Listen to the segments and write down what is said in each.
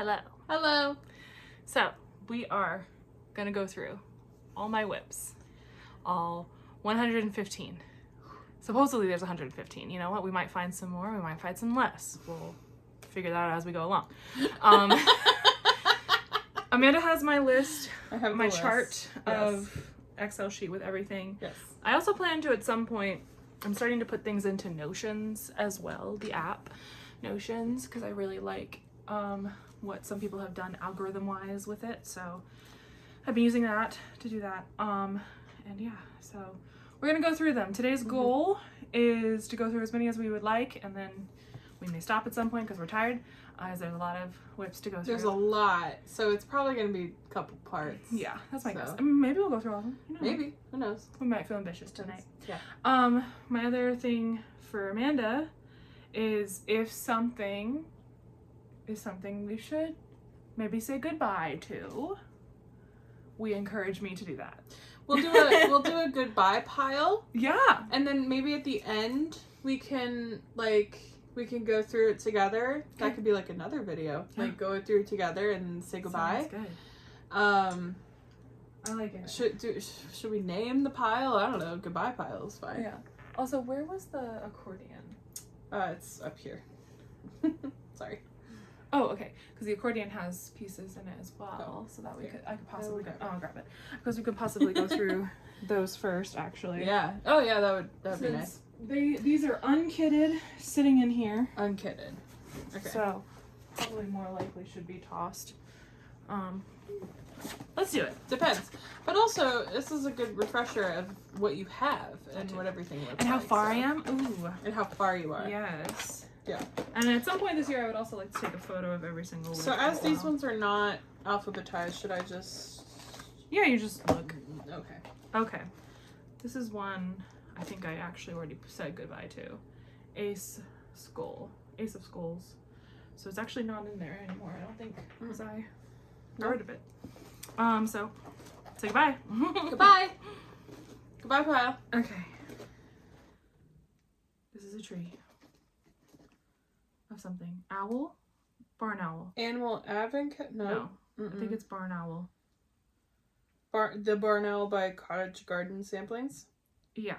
Hello. Hello. So, we are going to go through all my WIPs. All 115. Supposedly there's 115. You know what? We might find some more. We might find some less. We'll figure that out as we go along. Amanda has my list, my chart of Excel sheet with everything. Yes. I also plan to, at some point, I'm starting to put things into Notions as well, the app Notions, because I really like what some people have done algorithm-wise with it. So I've been using that to do that. And yeah, so we're gonna go through them. Today's goal is to go through as many as we would like, and then we may stop at some point because we're tired, as there's a lot of WIPs to go through. There's a lot, so it's probably going to be a couple parts. Yeah, that's my guess. I mean, maybe we'll go through all of them. You know. Maybe. Who knows? We might feel ambitious tonight. Yeah. My other thing for Amanda is if something is something we should maybe say goodbye to, we encourage me to do that. We'll do a goodbye pile. Yeah. And then maybe at the end we can go through it together. That could be like another video. Yeah. Like go through it together and say goodbye. Sounds good. I like it. Should we name the pile? I don't know. Goodbye pile is fine. Yeah. Also, where was the accordion? It's up here. Sorry. Oh, okay. Because the accordion has pieces in it as well, so that I could possibly go. Oh, I'll grab it. Because we could possibly go through those first, actually. Yeah. Oh, yeah. That'd be nice. These are unkitted, sitting in here. Unkitted. Okay. So probably more likely should be tossed. Let's do it. Depends. But also, this is a good refresher of what you have and what everything looks like. And how far I am. Ooh. And how far you are. Yes. Yeah. And at some point this year, I would also like to take a photo of every single one. So as these ones are not alphabetized, should I just... Yeah, you just look. Okay. Okay. This is one I think I actually already said goodbye to. Ace of Skulls. So it's actually not in there anymore, I don't think, because I got rid of it. So say goodbye. Goodbye. Goodbye, pile. Okay. This is a tree. Of something. Owl? Barn owl. Animal advocate? No. I think it's barn owl. The Barn Owl by Cottage Garden Samplings? Yeah.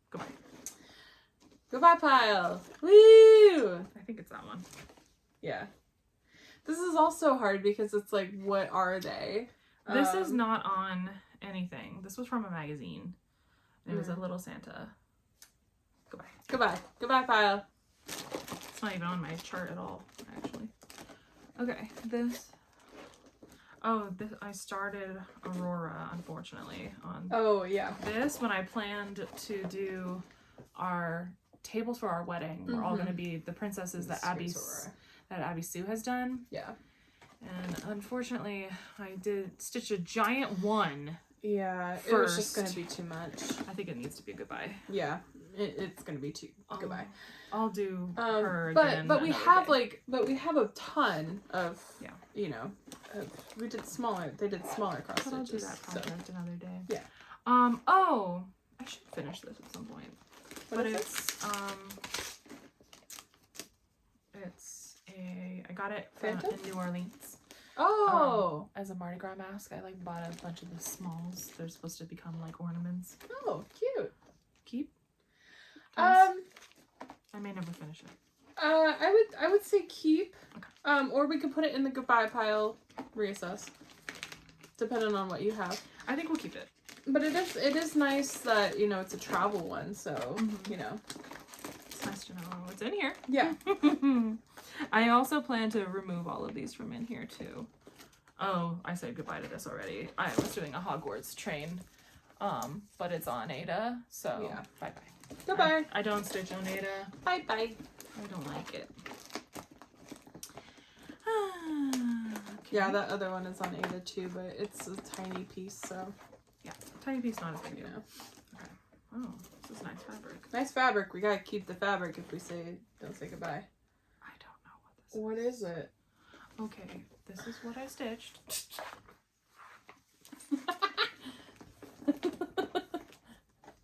Goodbye. Goodbye, pile. Woo! I think it's that one. Yeah. This is also hard because it's like, what are they? This is not on anything. This was from a magazine. And it was a little Santa. Goodbye. Goodbye. Goodbye, pile. It's not even on my chart at all, actually. Okay, this. Oh, I started Aurora, unfortunately, on this when I planned to do our tables for our wedding. We're all going to be the princesses that Abby Sue has done. Yeah. And unfortunately, I did stitch a giant one. Yeah, first. It was just going to be too much. I think it needs to be a goodbye. Yeah, it's going to be too goodbye. I'll do her again. But we have we have a ton of They did smaller cross stitches. I'll do that project another day. Yeah. Oh, I should finish this at some point. I got it in New Orleans. Oh. As a Mardi Gras mask, I bought a bunch of the smalls. They're supposed to become ornaments. Oh, cute. Keep. I may never finish it. I would say keep. Okay. Or we could put it in the goodbye pile, reassess. Depending on what you have. I think we'll keep it. But it is nice that, it's a travel one, so, It's nice to know what's in here. Yeah. I also plan to remove all of these from in here, too. Oh, I said goodbye to this already. I was doing a Hogwarts train, but it's on Ada, so yeah. Bye-bye. Goodbye. I don't stitch on Ada. Bye-bye. I don't like it. Okay. Yeah, that other one is on Ada, too, but it's a tiny piece, so... Yeah, tiny piece, not a big deal. Yeah. Okay. Oh, this is nice fabric. Nice fabric. We gotta keep the fabric if we don't say goodbye. I don't know what this is. What is it? Okay, this is what I stitched.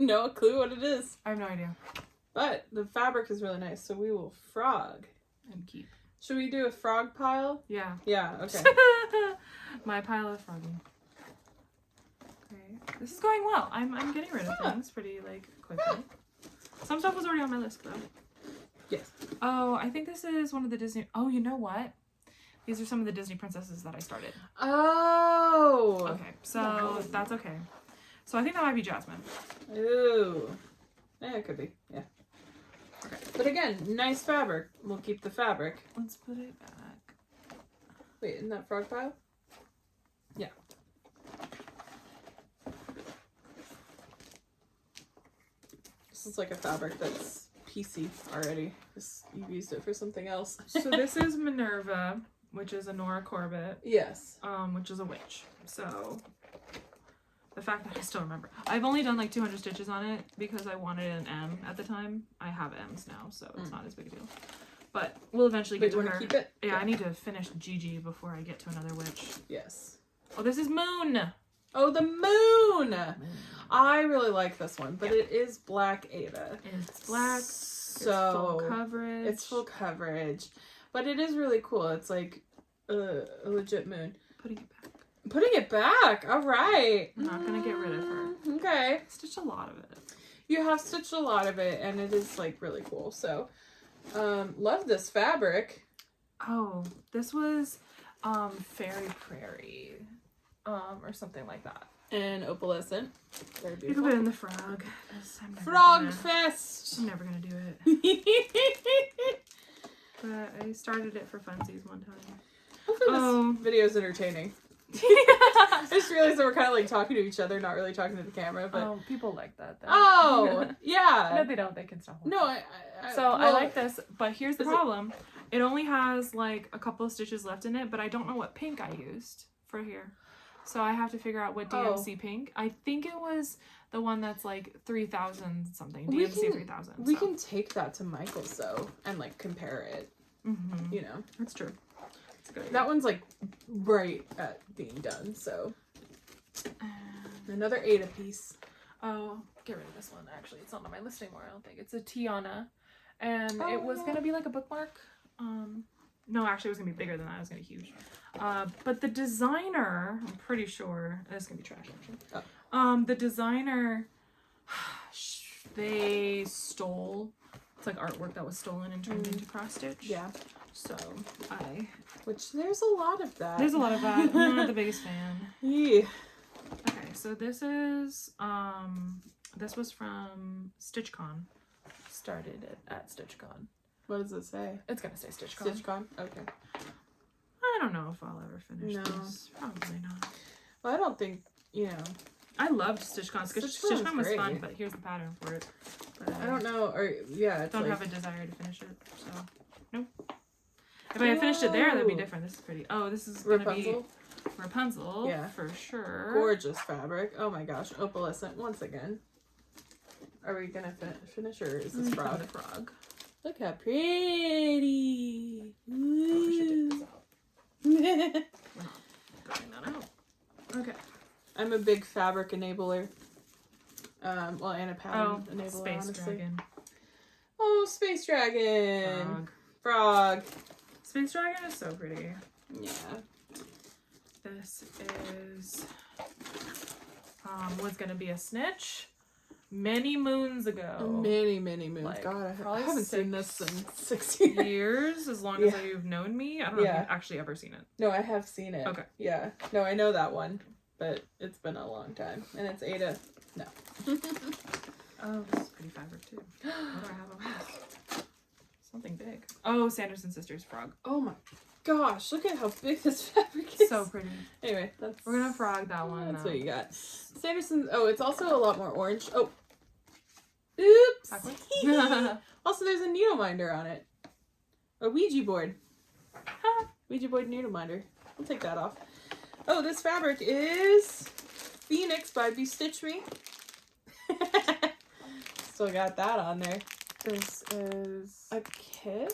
No clue what it is. I have no idea. But the fabric is really nice, so we will frog and keep. Should we do a frog pile? Yeah. Yeah, okay. My pile of frogging. Okay. This is going well. I'm getting rid of things pretty, like, quickly. Some stuff was already on my list, though. Yes. Oh, I think this is one of the Disney... Oh, you know what? These are some of the Disney princesses that I started. Oh! Okay, so that's okay. So I think that might be Jasmine. Ooh. Yeah, it could be. Yeah. Okay. But again, nice fabric. We'll keep the fabric. Let's put it back. Wait, isn't that frog pile? Yeah. This is like a fabric that's PC already. You've used it for something else. So this is Minerva, which is a Nora Corbett. Yes. Which is a witch. So the fact that I still remember. I've only done like 200 stitches on it because I wanted an M at the time. I have M's now, so it's not as big a deal. But we'll eventually get to her. Keep it? Yeah, I need to finish Gigi before I get to another witch. Yes. Oh, this is Moon! Oh, the moon! I really like this one, but it is black Ada. It's black. So it's full coverage. It's full coverage. But it is really cool. It's like a legit moon. Putting it back. Putting it back. All right. I'm not gonna get rid of her. Okay. I stitched a lot of it. You have stitched a lot of it, and it is like really cool. So, love this fabric. Oh, this was Fairy Prairie, or something like that. And opalescent. Very You can beautiful. put it in the frog. 'Cause Frog fest. I'm never gonna do it. But I started it for funsies one time. Hopefully Oh. this video's entertaining. I just realized that we're kind of like talking to each other, not really talking to the camera. But Oh, people like that. Though. oh, yeah. No, they don't. They can stop. No, I I like this, but here's the problem. It only has like a couple of stitches left in it, but I don't know what pink I used for here. So I have to figure out what DMC pink. I think it was the one that's like 3,000 something. DMC 3,000. We can take that to Michael's though and like compare it. Mm-hmm. You know, That's true. That's a good idea. that one's like right at being done. So another Ada piece. Oh, get rid of this one. Actually, it's not on my list anymore. I don't think it's a Tiana, and it was gonna be like a bookmark. No, actually, it was gonna be bigger than that. It was gonna be huge. But the designer, I'm pretty sure it's gonna be trash. Actually, the designer, they stole. It's like artwork that was stolen and turned into cross stitch. Yeah. So Which there's a lot of that. there's a lot of that. I'm not the biggest fan. Yeah. Okay, so this is this was from StitchCon. Started it at StitchCon. What does it say? It's gonna say StitchCon. StitchCon? Okay. I don't know if I'll ever finish No. this. Probably not. Well, I don't think, you know. I loved StitchCon. StitchCon was great. fun, but here's the pattern for it. But I don't know. Or yeah, it's don't like, have a desire to finish it. So nope. If I had finished it there, that'd be different. This is pretty. Oh, this is gonna Rapunzel. be Rapunzel. Yeah. For sure. Gorgeous fabric. Oh my gosh. Opalescent once again. Are we gonna finish or is this frog? The frog. Look how pretty. Oh, we should take this out. We're not throwing that out. Okay. I'm a big fabric enabler. Well, and a pattern enabler, Space honestly. Dragon. Oh, Space Dragon. Frog. Frog. Space Dragon is so pretty. Yeah. This is was gonna be a snitch many moons ago. Many, many moons. Like, God, I probably haven't seen this 6 in 6 years. years, as long as you've known me. I don't know if you've actually ever seen it. No, I have seen it. Okay. Yeah. No, I know that one, but it's been a long time. And it's Ada. No. Oh, this is pretty fabric too. What do I have on this? Something big. Oh, Sanderson Sisters frog. Oh my gosh, look at how big this fabric is. So pretty. Anyway, We're gonna frog that one. That's what you got. Sanderson. Oh, it's also a lot more orange. Oh. Oops. Also, there's a needle minder on it. A Ouija board. Ouija board needle minder. I'll take that off. Oh, this fabric is Phoenix by Bestitch Me. Still got that on there. This is A kid?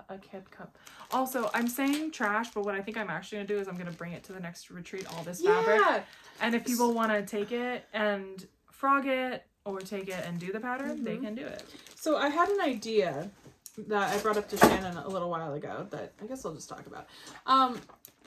a kid cup. Also, I'm saying trash, but what I think I'm actually gonna do is I'm gonna bring it to the next retreat, all this fabric. Yeah. And if people want to take it and frog it or take it and do the pattern, they can do it. So I had an idea that I brought up to Shannon a little while ago that I guess I'll just talk about.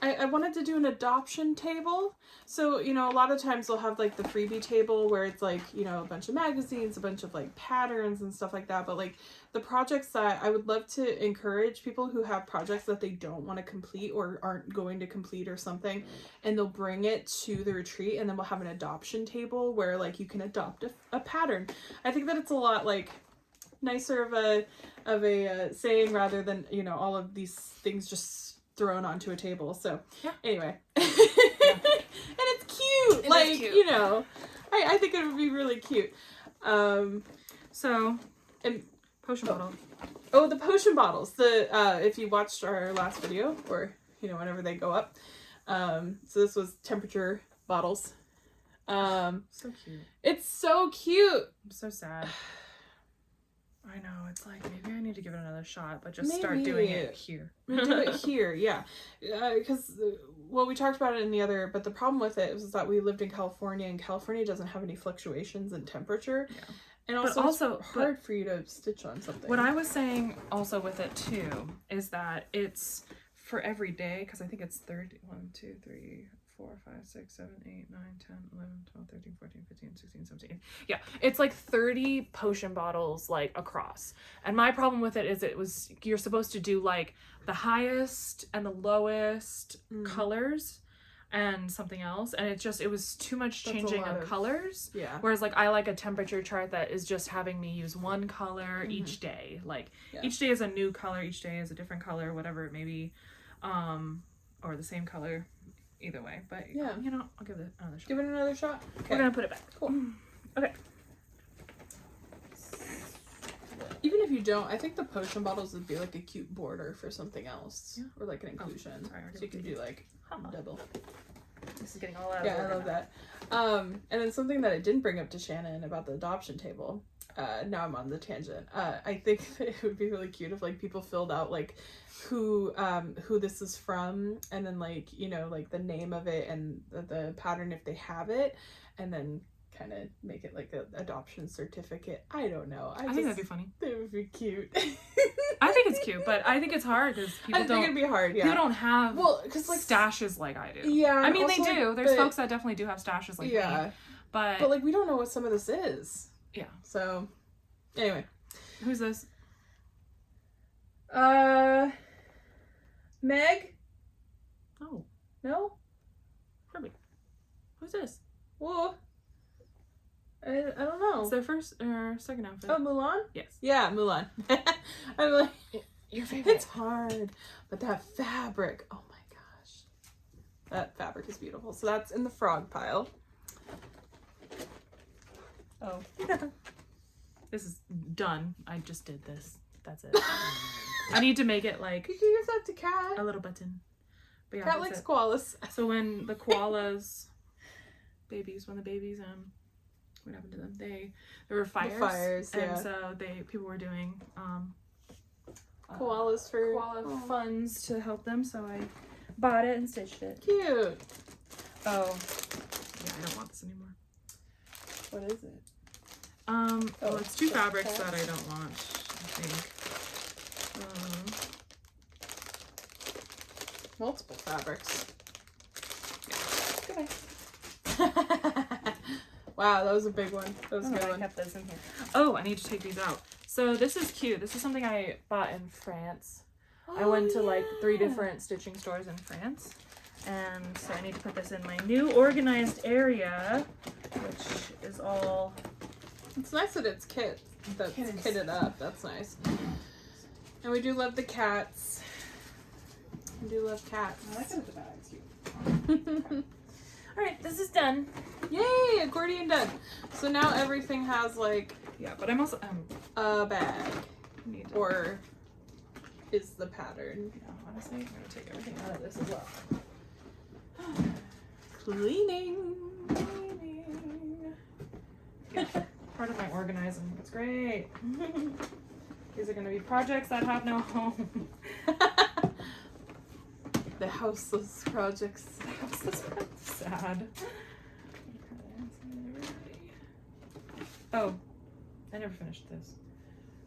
I wanted to do an adoption table. So, you know, a lot of times they'll have like the freebie table where it's like, you know, a bunch of magazines, a bunch of like patterns and stuff like that. But like the projects that I would love to encourage people who have projects that they don't want to complete or aren't going to complete or something, and they'll bring it to the retreat, and then we'll have an adoption table where like you can adopt a pattern. I think that it's a lot like nicer of a saying rather than, you know, all of these things just thrown onto a table. So yeah. Anyway. And it's cute. Like, cute. You know, I think it would be really cute. So and potion bottle. Oh, the potion bottles. The if you watched our last video, or you know, whenever they go up. So this was temperature bottles. So cute. It's so cute. I'm so sad. I know, it's like, maybe I need to give it another shot, but just start doing it here. Do it here, yeah. Because, well, we talked about it in the other, but the problem with it was that we lived in California, and California doesn't have any fluctuations in temperature. Yeah. And also it's hard for you to stitch on something. What I was saying also with it, too, is that it's for every day, because I think it's 30, 1, 2, 3, 4, 5, 6, 7, 8, 9, 10, 11, 12, 13, 14, 15, 16, 17. Yeah, it's like 30 potion bottles like across. And my problem with it is you're supposed to do like the highest and the lowest colors and something else. And it was too much changing of colors. Yeah. Whereas like I like a temperature chart that is just having me use one color each day. Like each day is a new color, each day is a different color, whatever it may be. Or the same color. Either way, but yeah, you know, I'll give it another shot. Give it another shot. Okay. We're gonna put it back. Cool. Okay. Even if you don't, I think the potion bottles would be like a cute border for something else, or like an inclusion. Oh, sorry, so you could do like double. This is getting all out of order. Yeah, I love that. And then something that I didn't bring up to Shannon about the adoption table. Now I'm on the tangent. I think that it would be really cute if like people filled out like who this is from, and then like, you know, like the name of it and the pattern if they have it, and then kind of make it like an adoption certificate. I don't know. I think that'd be funny. It would be cute. I think it's cute, but I think it's hard because people don't. I think it'd be hard. Yeah. People don't have because like stashes like I do. Yeah. I mean, also, they do. There's folks that definitely do have stashes like me. But like we don't know what some of this is. Yeah. So, anyway. Who's this? Meg? Oh. No? Shelby. Who's this? Whoa. I don't know. It's their first or second outfit. Oh, Mulan? Yes. Yeah, Mulan. I'm like, your favorite. It's hard. But that fabric, oh my gosh. That fabric is beautiful. So that's in the frog pile. Oh. This is done. I just did this. That's it. I need to make it like you can use that to Cat. A little button. But yeah, Cat likes koalas. So when the koalas babies, what happened to them? There were fires. And so people were doing koalas for koala funds to help them, so I bought it and stitched it. Cute. Oh. Yeah, I don't want this anymore. What is it? Well, it's two fabrics that I don't want, I think. Multiple fabrics. Yeah. Goodbye. Wow, that was a big one. That was a good one. I kept this in here. Oh, I need to take these out. So this is cute. This is something I bought in France. I went to like 3 different stitching stores in France. And so I need to put this in my new organized area, which is all... It's nice that it's kitted up. That's nice. And we do love the cats. We do love cats. I like that the bag's cute. Alright, this is done. Yay! Accordion done. So now everything has like... Yeah, but I'm also... a bag. Or is the pattern. Yeah, honestly, I'm going to take everything out of this as well. Cleaning. Yeah, part of my organizing. It's great. These are going to be projects that have no home. The houseless projects. Sad. Oh, I never finished this.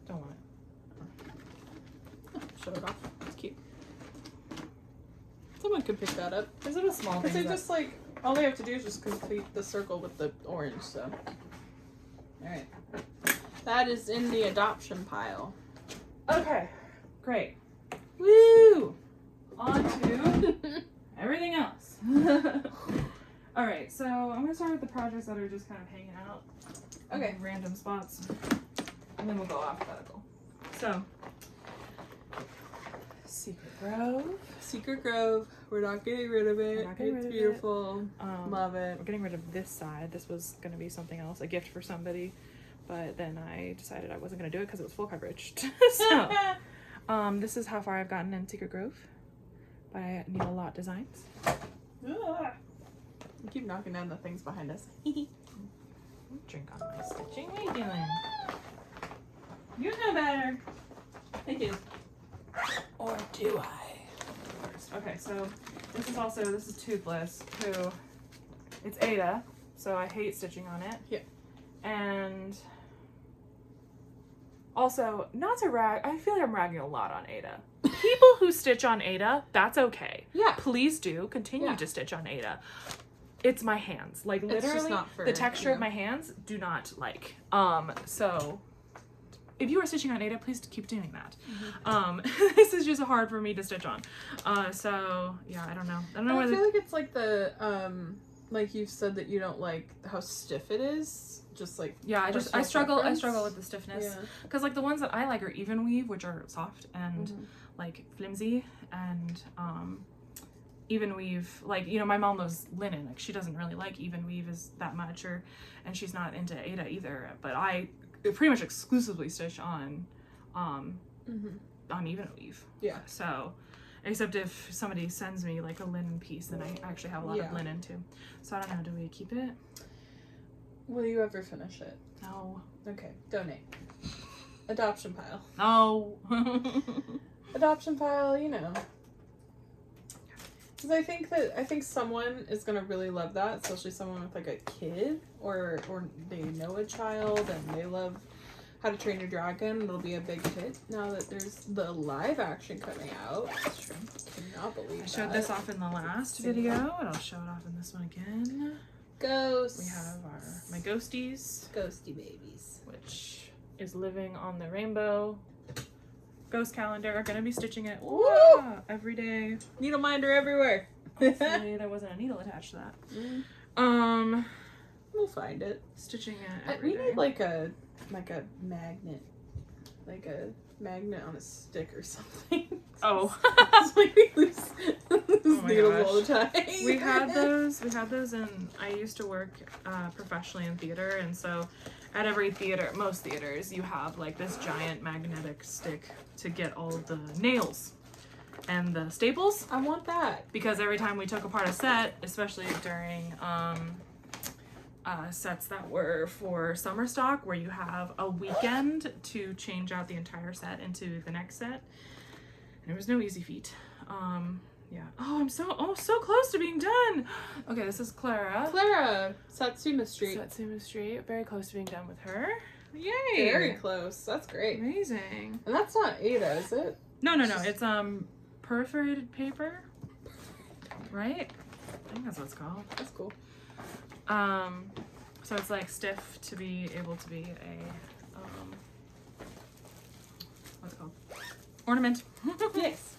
Don't want it. could pick that up. There's little small Because things. they just like, all they have to do is just complete the circle with the orange, so. Alright. That is in the adoption pile. Okay, great. Woo! On to everything else. Alright, so I'm going to start with the projects that are just kind of hanging out. Okay. In random spots. And then we'll go alphabetical. So, Secret Grove. Secret Grove. We're not getting rid of it. We're not getting It's rid of beautiful. Love it. We're getting rid of this side. This was going to be something else, a gift for somebody. But then I decided I wasn't going to do it because it was full coverage. So, this is how far I've gotten in Secret Grove by Neil Lot Designs. You keep knocking down the things behind us. Drink on my stitching. What are you doing? You know better. Thank you. Or do I? Okay, so this is Toothless, who, it's Ada, so I hate stitching on it. Yeah. And also, not to rag, I feel like I'm ragging a lot on Ada. People who stitch on Ada, that's okay. Yeah. Please do continue to stitch on Ada. It's my hands. Like, literally, It's just not for, the texture of my hands do not like. So if you are stitching on Ada, please keep doing that. This is just hard for me to stitch on. So yeah, I don't know. I feel like it's like the like you've said that you don't like how stiff it is. Just like I struggle with the stiffness because like the ones that I like are even weave, which are soft and like flimsy, and even weave, like, you know, my mom loves linen, like she doesn't really like even weave is that much, and she's not into Ada either, but I pretty much exclusively stitch on even weave. Yeah. So except if somebody sends me like a linen piece, then I actually have a lot of linen too. So I don't know, do we keep it? Will you ever finish it? No. Okay, donate. Adoption pile. No. Adoption pile, you know. Because I think someone is gonna really love that, especially someone with like a kid, or they know a child and they love How to Train Your Dragon. It'll be a big hit now that there's the live action coming out. That's true. Cannot believe I showed this off in the last video, and I'll show it off in this one again. Ghosts. We have my ghosties. Ghosty babies. Which is living on the rainbow. Ghost calendar. Gonna be stitching it every day. Needle minder everywhere. Hopefully there wasn't a needle attached to that. We'll find it. Stitching it every we day. need like a magnet. Like a magnet on a stick or something. Oh. It's like we lose needles all the time. We had those and I used to work professionally in theater, and so at every theater, most theaters, you have like this giant magnetic stick to get all of the nails and the staples. I want that. Because every time we took apart a set, especially during sets that were for summer stock, where you have a weekend to change out the entire set into the next set, and it was no easy feat. Yeah. Oh, I'm so close to being done. Okay, this is Clara. Satsuma Street. Satsuma Street. Very close to being done with her. Yay. Very close. That's great. Amazing. And that's not Ada, is it? No. It's perforated paper. Right? I think that's what it's called. That's cool. So it's like stiff to be able to be a what's it called? Ornament. Yes.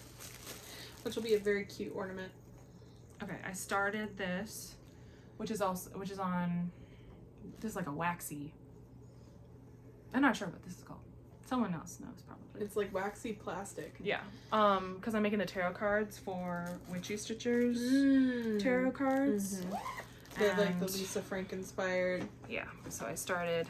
Which will be a very cute ornament. Okay, I started this, which is on this is like a waxy. I'm not sure what this is called. Someone else knows probably. It's like waxy plastic. Yeah. Because I'm making the tarot cards for Witchy Stitcher's tarot cards. They're like the Lisa Frank inspired. Yeah. So I started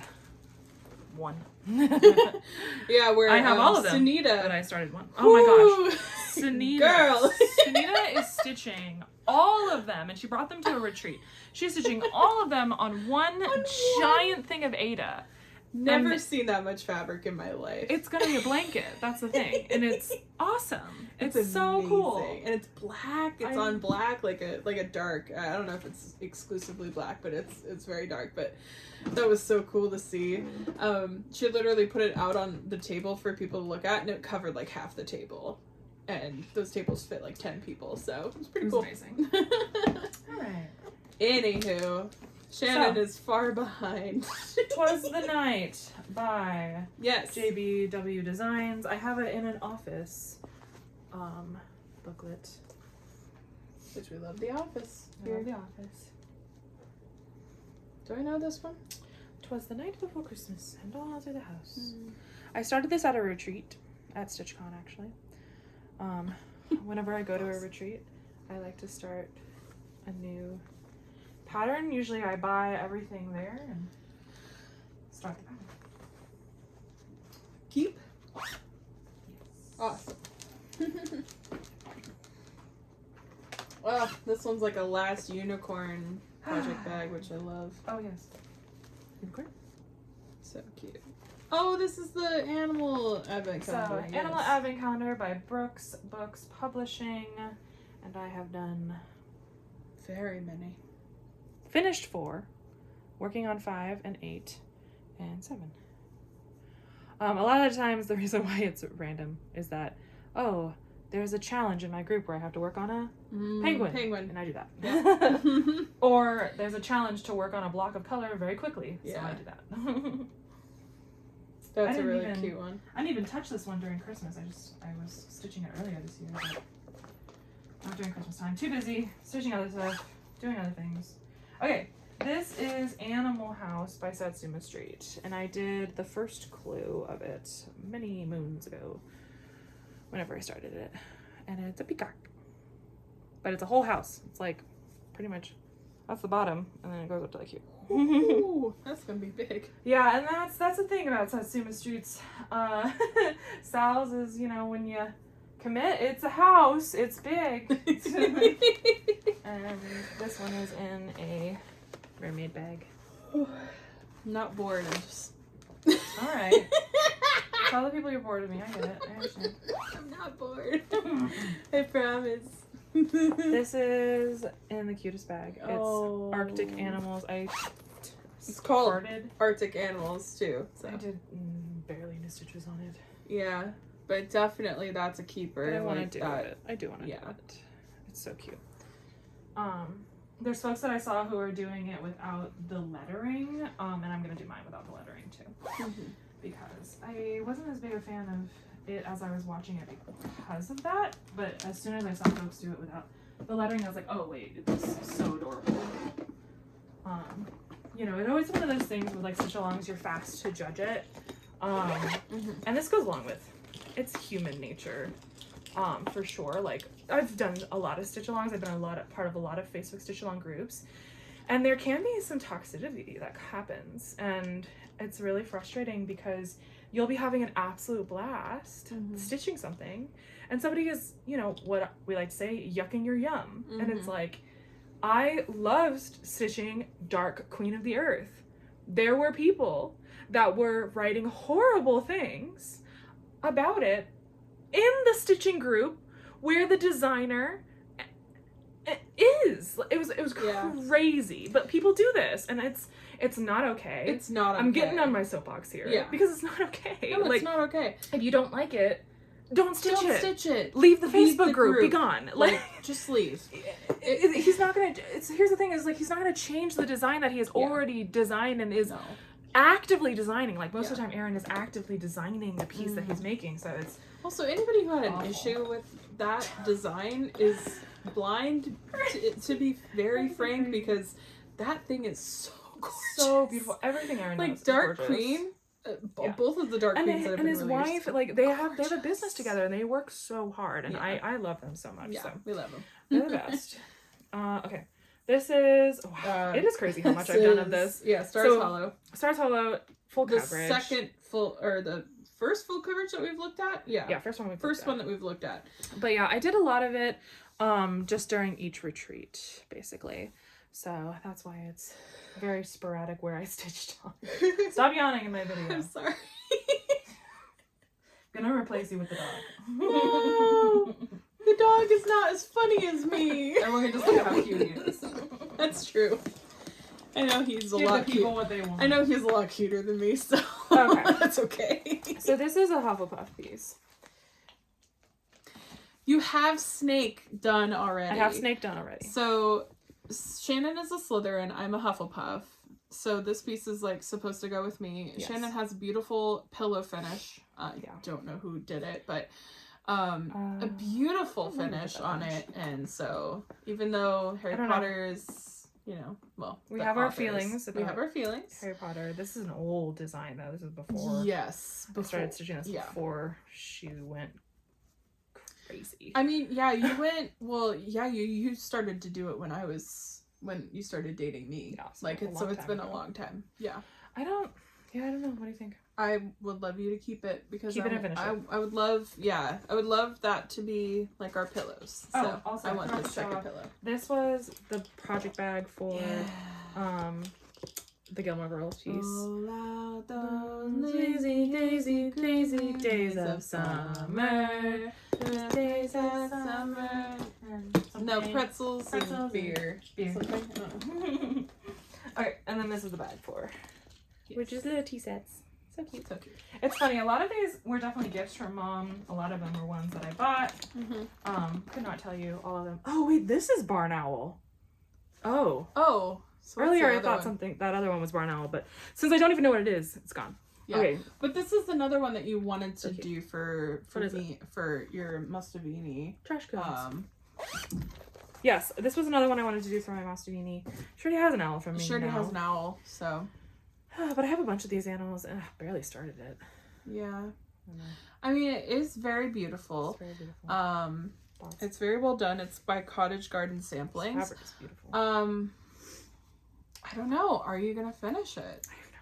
one. Yeah, where I have all of them. Sunita. But I started one. Oh my gosh. Sunita. Girl. Sunita is stitching all of them, and she brought them to a retreat. She's stitching all of them on one giant thing of Ada. Never seen that much fabric in my life. It's gonna be a blanket. That's the thing, and it's awesome. It's so amazing. Cool, and it's black. It's on black, like a dark. I don't know if it's exclusively black, but it's very dark. But that was so cool to see. She literally put it out on the table for people to look at, and it covered like half the table. and those tables fit like 10 people, so it was pretty It cool. was amazing. All right. Anywho, Shannon is far behind. 'Twas the Night by Yes. JBW Designs. I have it in an office booklet. Which we love The Office. I love The Office. Do I know this one? 'Twas the night before Christmas, and all through the house. I started this at a retreat, at StitchCon actually. Whenever I go to a retreat, I like to start a new pattern. Usually I buy everything there and start the pattern. Keep. Yes. Awesome. Oh, this one's like a last unicorn project bag, which I love. Oh yes. Unicorn. So cute. Oh, this is the animal advent calendar. So, Animal Advent Calendar by Brooks Books Publishing, and I have done Very many. finished 4, working on 5 and 8 and 7. A lot of the times the reason why it's random is that, oh, there's a challenge in my group where I have to work on a penguin. And I do that. Yeah. Or there's a challenge to work on a block of color very quickly, so Yeah. I do that. That's a really cute one. I didn't even touch this one during Christmas. I was stitching it earlier this year, but not during Christmas time. Too busy stitching other stuff, doing other things. Okay, this is Animal House by Satsuma Street, and I did the first clue of it many moons ago, whenever I started it, and it's a peacock, but it's a whole house. It's like pretty much that's the bottom, and then it goes up to like here. Ooh, that's gonna be big. Yeah, and that's the thing about Satsuma Streets. Sal's is, you know, when you commit, it's a house, it's big. And this one is in a mermaid bag. I'm not bored, I'm just... Alright. Tell the people you're bored of me, I get it, I understand. I'm not bored. I promise. This is in the cutest bag. It's Arctic animals. It's called started. Arctic Animals too. So. I did barely any stitches on it. Yeah, but definitely that's a keeper. But I want like to do that. it. I do want to Yeah. do it. It's so cute. There's folks that I saw who are doing it without the lettering, and I'm gonna do mine without the lettering too, because I wasn't as big a fan of it as I was watching it because of that. But as soon as I saw folks do it without the lettering, I was like, oh wait, it's so adorable. You know, it's always one of those things with like stitch-alongs, you're fast to judge it, and this goes along with it's human nature. For sure. Like, I've done a lot of stitch-alongs. I've been part of a lot of Facebook stitch-along groups, and there can be some toxicity that happens, and it's really frustrating because you'll be having an absolute blast stitching something, and somebody is, you know, what we like to say, yucking your yum, and it's like, I loved stitching Dark Queen of the Earth. There were people that were writing horrible things about it in the stitching group where the designer is. It was crazy, but people do this, and it's not okay. It's not okay. I'm getting on my soapbox here, because it's not okay. No, it's not okay. If you don't like it, don't stitch it. Stitch it. Leave the Facebook group. Be gone. Like, just leave. He's not gonna. Here's the thing: is like he's not gonna change the design that he has already designed and is actively designing. Like most of the time, Aaron is actively designing the piece that he's making. So it's also anybody who had an issue with that design is blind. To be very frank, because that thing is so gorgeous. So beautiful. Everything Aaron like knows Dark is Queen. Both of the Dark Queens that have been his released. wife, like they have a business together and they work so hard, and I love them so much. Yeah, so we love them. they're the best. Okay, this is it is crazy how much I've done of this. Yeah, Stars Hollow. Stars Hollow, full coverage. The second full, or the first full coverage that we've looked at. Yeah, first one that we've looked at. But yeah, I did a lot of it, just during each retreat, basically. So that's why it's very sporadic where I stitched on. Stop yawning in my video. I'm sorry. I'm gonna replace you with the dog. No, the dog is not as funny as me. And we're gonna just look at how cute he is. That's true. I know he's a Give lot the people cute. what they want. I know he's a lot cuter than me, so okay. that's okay. So this is a Hufflepuff piece. You have Snake done already. I have Snake done already. So Shannon is a Slytherin. I'm a Hufflepuff. So this piece is like supposed to go with me. Yes. Shannon has a beautiful pillow finish. I don't know who did it, but a beautiful finish on it. And so even though Harry Potter is, you know, well, we have our feelings. We have our feelings. Harry Potter. This is an old design though. This is before. Yes, I started stitching this before she went crazy. I mean, yeah, you went. Well, yeah, you started to do it when you started dating me. Yeah, like it's been a long time. Yeah. I don't know. What do you think? I would love you to keep it because keep it and finish it. I would love that to be like our pillows. So also I want this second pillow. This was the project bag for the Gilmore Girls piece. All out those lazy days of summer. Days of summer. No, pretzels and beer. Okay, and then this is the bag for, which is little tea sets. So cute. So cute. It's funny, a lot of these were definitely gifts from Mom. A lot of them were ones that I bought. Could not tell you all of them. Oh wait, this is Barn Owl. Oh. So earlier I thought that other one was Barn Owl, but since I don't even know what it is, it's gone. Yeah. Okay. But this is another one that you wanted to do for your Mustavini. Trash cones. Yes, this was another one I wanted to do for my Mustavini. She already has an owl from me. She already has an owl, so. But I have a bunch of these animals and I barely started it. Yeah. I mean, it is very beautiful. It's very beautiful. It's very well done. It's by Cottage Garden Samplings. This fabric is beautiful. I don't know. Are you gonna finish it? I have no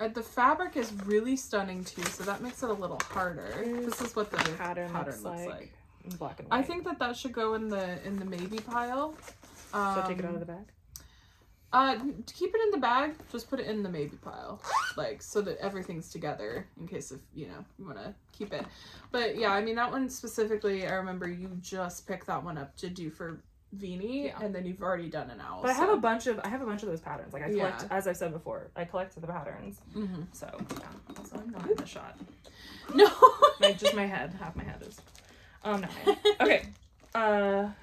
idea. The fabric is really stunning too, so that makes it a little harder. This is what the pattern looks like. In black and white. I think that should go in the maybe pile. So take it out of the bag? To keep it in the bag, just put it in the maybe pile, like so that everything's together in case if you want to keep it. But yeah, I mean that one specifically, I remember you just picked that one up to do for Vini, and then you've already done an owl. But I have a bunch of those patterns. Like I collect, as I've said before, I collect the patterns. So yeah. Also, I'm not in the shot. No, just my head. Half my head is. No. Okay.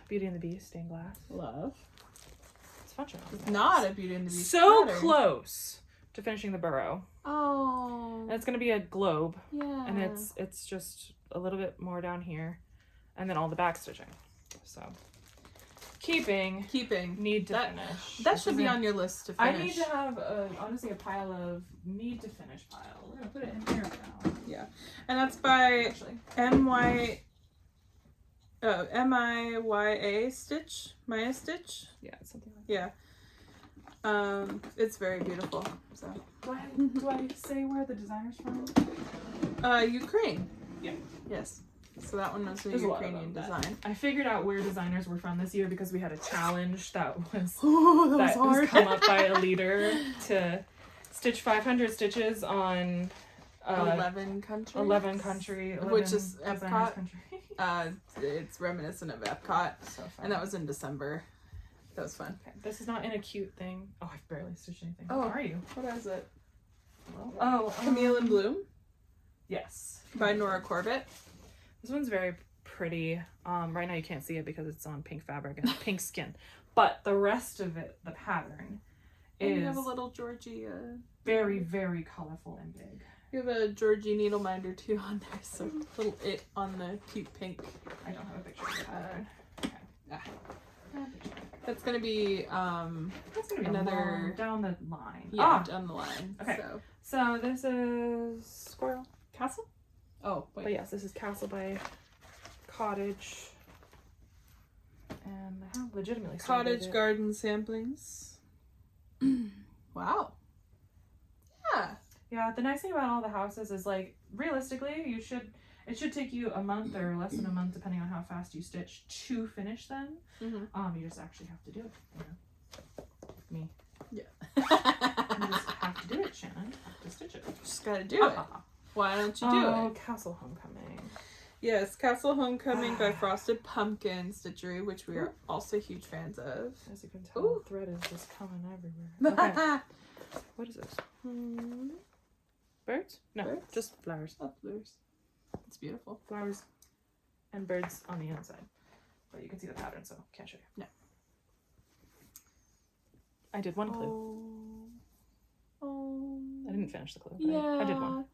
Beauty and the Beast stained glass. Love. It's not a Beauty and the Beast. So pattern. Close to finishing the burrow. Oh. And it's gonna be a globe. Yeah. And it's just a little bit more down here, and then all the back stitching. So keeping need to finish. That should be on your list to finish. I need to have honestly a pile of need to finish pile. We're gonna put it in here now. Yeah, and that's by MIYA Stitch. Maya Stitch. Yeah, something like that. Yeah. It's very beautiful. So. Do I say where the designer's from? Ukraine. Yeah. Yes. So that one was a Ukrainian design. I figured out where designers were from this year because we had a challenge that was was come up by a leader to stitch 500 stitches on 11 countries. 11 country, 11 which is Epcot. Country. It's reminiscent of Epcot, so fun. And that was in December. That was fun. Okay. This is not in a cute thing. Oh, I've barely stitched anything. Oh, how are you? What is it? Camille in Bloom. Yes. By Nora Corbett. This one's very pretty. Right now you can't see it because it's on pink fabric and pink skin. But the rest of it, the pattern, is you have a little Georgie. Very, very colorful and big. You have a Georgie needleminder too on there, so little it on the cute pink. I don't have a picture of the pattern. Okay. That's gonna be another down the line. Yeah, down the line. Okay. So this is Squirrel Castle. Oh, wait. But yes, this is Castle by Cottage, and I have legitimately Cottage Garden Samplings. Wow. Yeah. Yeah. The nice thing about all the houses is like realistically, it should take you a month or less than a month, depending on how fast you stitch, to finish them. You just actually have to do it. You know? Me. Yeah. You just have to do it, Shannon. Have to stitch it. Just gotta do it. Why don't you do it? Castle Homecoming. Yes, Castle Homecoming by Frosted Pumpkin Stitchery, which we are also huge fans of. As you can tell, the thread is just coming everywhere. Okay. What is this? Birds? No, Birds? just flowers. Oh, flowers. It's beautiful. Flowers. and birds on the inside. But you can see the pattern, so can't show you. No. I did one clue. Oh. I didn't finish the clue, but Yeah. I did one.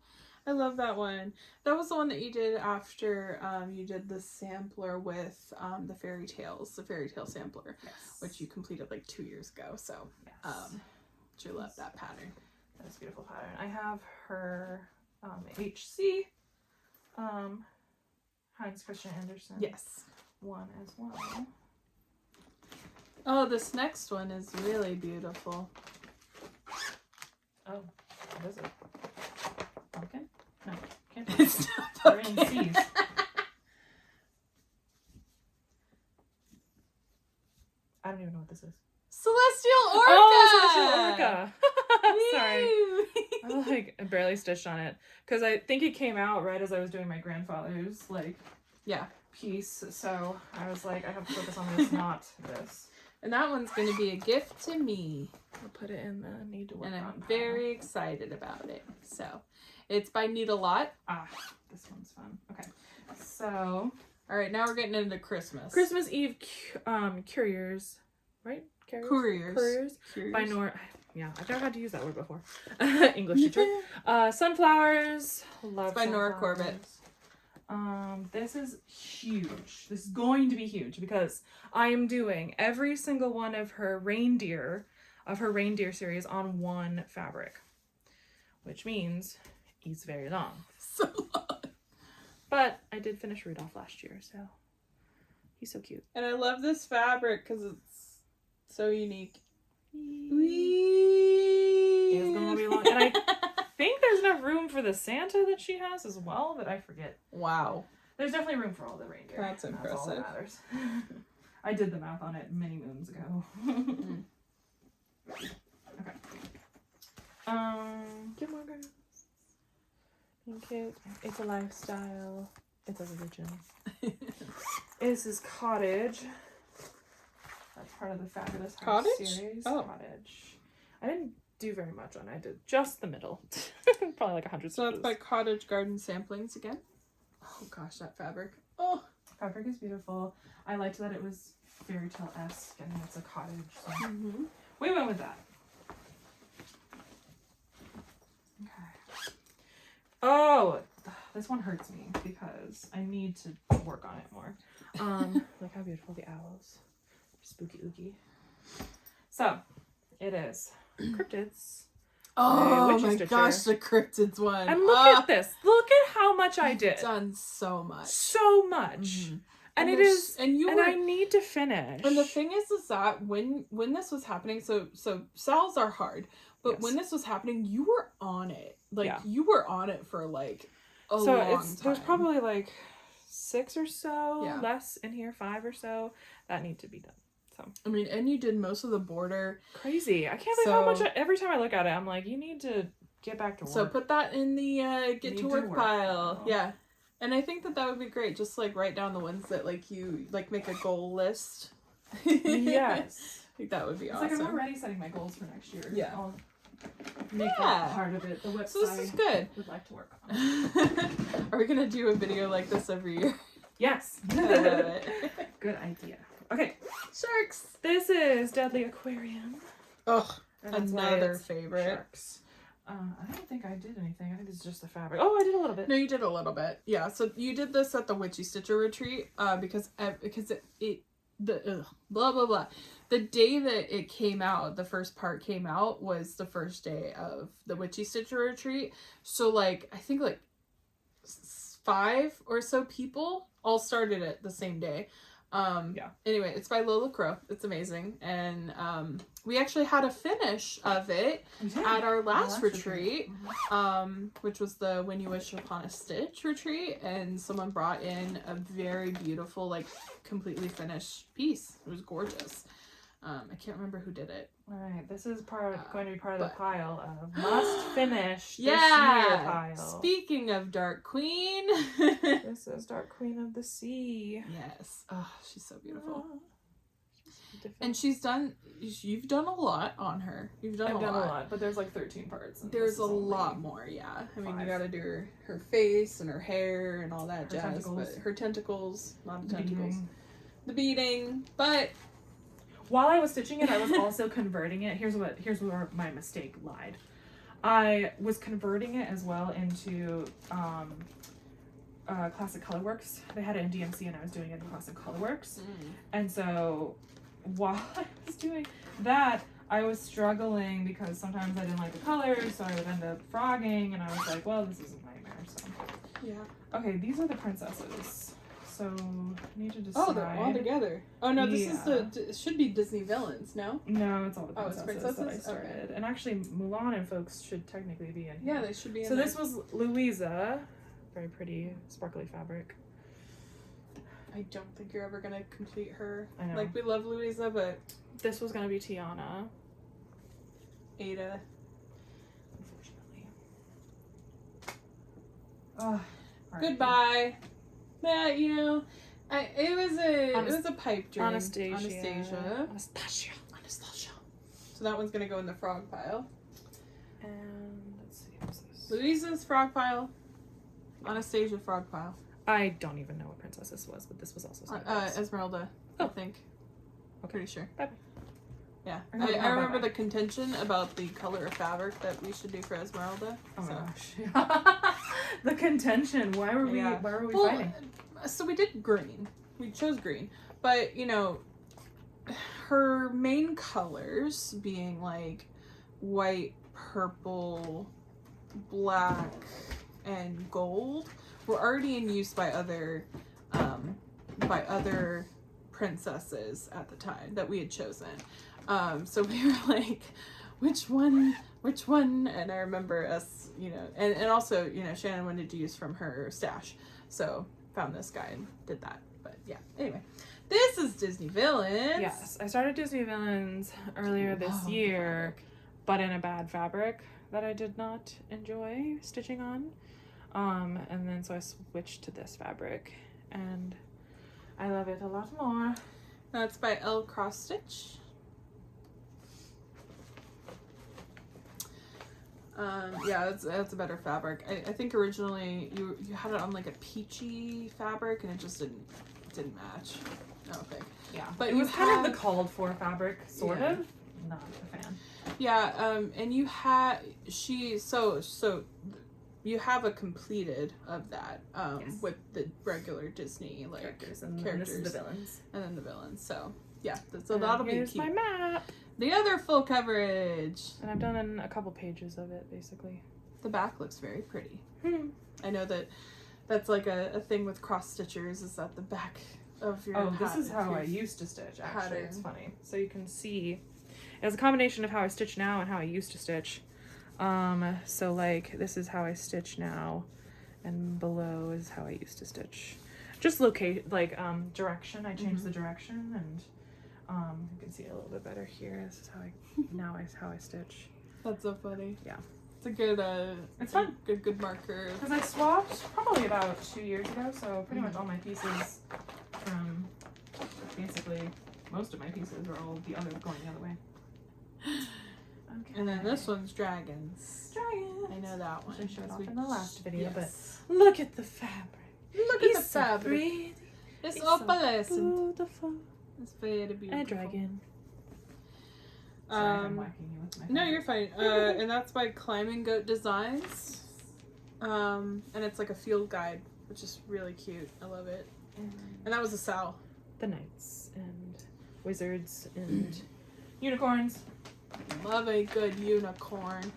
I love that one. That was the one that you did after you did the sampler with the fairy tale sampler, Yes. which you completed like 2 years ago. So, Yes. I love that pattern. That's a beautiful pattern. I have her HC, Heinz Christian Andersen. Yes. One as well. Oh, this next one is really beautiful. Oh, what is it? Pumpkin? No, can't be. It's not We're in pumpkin. C's. I don't even know what this is. Celestial Orca! Oh, Celestial Orca! Sorry. Woo! I like barely stitched on it because I think it came out right as I was doing my grandfather's piece, so I was like, I have to focus on this, not this. And that one's going to be a gift to me. I'll put it in the need to work And on I'm pile. very excited about it. So, it's by Need a Lot. This one's fun. Okay, so All right, now we're getting into Christmas. Christmas Eve couriers, right? Couriers by Nora. Yeah, I've never had to use that word before. English teacher. Sunflowers. Love It's by Nora sunflowers. Corbett. This is huge. This is going to be huge because I am doing every single one of her reindeer series on one fabric, which means it's very long. So long. But I did finish Rudolph last year, so he's so cute. And I love this fabric because it's so unique. It's gonna be long, and I think there's enough room for the Santa that she has as well, but I forget. Wow. There's definitely room for all the reindeer. That's That's all that impressive. matters. I did the math on it many moons ago. Okay. Get more girls. Thank you. It's a lifestyle. It's a religion. This is Cottage. That's part of the Fabulous House Cottage? series. Oh. Cottage. I didn't do very much on it. I did just the middle. Probably like 100 So that's stitches. by Cottage Garden Samplings again. Oh gosh, that fabric. Oh. Fabric is beautiful. I liked that it was fairy tale-esque and it's a cottage. So we went with that. Okay. Oh, this one hurts me because I need to work on it more. Look how beautiful the owls. Spooky ooky. So, it is Cryptids. Oh Witchy my Stitcher. gosh, the cryptids one. And look at this. Look at how much I did. Done so much. So much. And it is, and you and were, I need to finish. and the thing is that when this was happening, so cells are hard, but Yes. when this was happening, you were on it. Like Yeah. you were on it for like a so long it's time. there's probably like 6 or so, Yeah. less in here, 5 or so that need to be done. So I mean, and you did most of the border. crazy. I can't believe how much every time I look at it, I'm like, you need to get back to work. So put that in the get Need to to work work pile. pile. Yeah. And I think that would be great. Just like write down the ones that like you like make a goal list. Yes. I think that would be It's awesome. like I'm already setting my goals for next year. Yeah. I'll make Yeah. that part of it. The website So this is good. would like to work on. Are we gonna do a video like this every year? Yes. I love it. Good idea. Okay. Sharks. This is Deadly Aquarium. Oh, And that's why another it's favorite. Sharks. I don't think I did anything. I think it's just the fabric. Oh, I did a little bit. No, you did a little bit. Yeah. So you did this at the Witchy Stitcher retreat, because blah blah blah. The day that it came out, the first part came out was the first day of the Witchy Stitcher retreat. So like I think like 5 or so people all started it the same day. Yeah. Anyway, it's by Lola Crow. It's amazing, and we actually had a finish of it at our last retreat, which was the When You Wish Upon a Stitch retreat, and someone brought in a very beautiful, like completely finished piece. It was gorgeous. I can't remember who did it. All right, this is going to be part of the but- pile of must finish this year Yeah. pile. Speaking of Dark Queen. This is Dark Queen of the Sea. Yes. Oh, she's so beautiful. And you've done a lot on her. I've done a lot, but there's like 13 parts. There's a lot more, yeah. I mean, 5. You gotta do her face and her hair and all that jazz. Tentacles. But her tentacles, not the tentacles. The beading. But while I was stitching it, I was also converting it. Here's where my mistake lied. I was converting it as well into Classic Colorworks. They had it in DMC and I was doing it in Classic Colorworks. And so while I was doing that, I was struggling because sometimes I didn't like the colors, so I would end up frogging, and I was like, well, this is a nightmare, so. Yeah. Okay, these are the princesses. So, I need to decide. Oh, they're all together. Oh, no, this is it should be Disney villains, no? No, it's all the princesses, princesses? that I started. Okay. And actually, Mulan and folks should technically be in here. Yeah, they should be in So there. this was Louisa. Very pretty, sparkly fabric. I don't think you're ever gonna complete her. I know. Like, we love Louisa, but... This was gonna be Tiana. Ada. Unfortunately. Oh, goodbye. Yeah, you know, it was a pipe dream. Anastasia. So that one's gonna go in the frog pile. And let's see, what's this? Louisa's frog pile. Anastasia frog pile. I don't even know what princess this was, but this was also Esmeralda, I think. Okay. Pretty sure. Bye. Yeah. I remember the contention about the color of fabric that we should do for Esmeralda. Oh my gosh. The contention. Why were we fighting? So we did green. We chose green. But, you know, her main colors being like white, purple, black, and gold were already in use by other princesses at the time that we had chosen. So we were like, which one? And I remember us, you know, and also, you know, Shannon wanted to use from her stash. So found this guy and did that. But yeah, anyway, this is Disney Villains. Yes, I started Disney Villains earlier this year, but in a bad fabric that I did not enjoy stitching on. And then so I switched to this fabric and I love it a lot more. That's by L Cross Stitch. Yeah, that's a better fabric. I think originally you had it on like a peachy fabric and it just didn't match. Okay. Yeah, but it was kind of the called for fabric, sort of. Not a fan. Yeah, and you had so you have a completed of that yes. with the regular Disney like characters. This is the villains. And then the villains. So yeah, so that'll be here's my map. The other full coverage. And I've done a couple pages of it, basically. The back looks very pretty. I know that's like a thing with cross stitchers, is that the back of your this is how I used to stitch, actually. Pattern. It's funny. So you can see, it's a combination of how I stitch now and how I used to stitch. So like, this is how I stitch now, and below is how I used to stitch. Just direction. I changed the direction, and you can see it a little bit better here. This is how I stitch. That's so funny. Yeah. It's a good it's fun. Good marker. Because I swapped probably about 2 years ago, so pretty much all my pieces from basically most of my pieces are all going the other way. Okay. And then this one's dragons. Dragons. I know that one. I showed off in the last video, yes. but look at the fabric. Look at the fabric. Pretty. It's opalescent. So beautiful. It's very beautiful. A dragon. Sorry, I'm whacking you with my fabric. No, you're fine. And that's by Climbing Goat Designs. And it's like a field guide, which is really cute. I love it. And that was a Sal. The knights and wizards and unicorns. Love a good unicorn.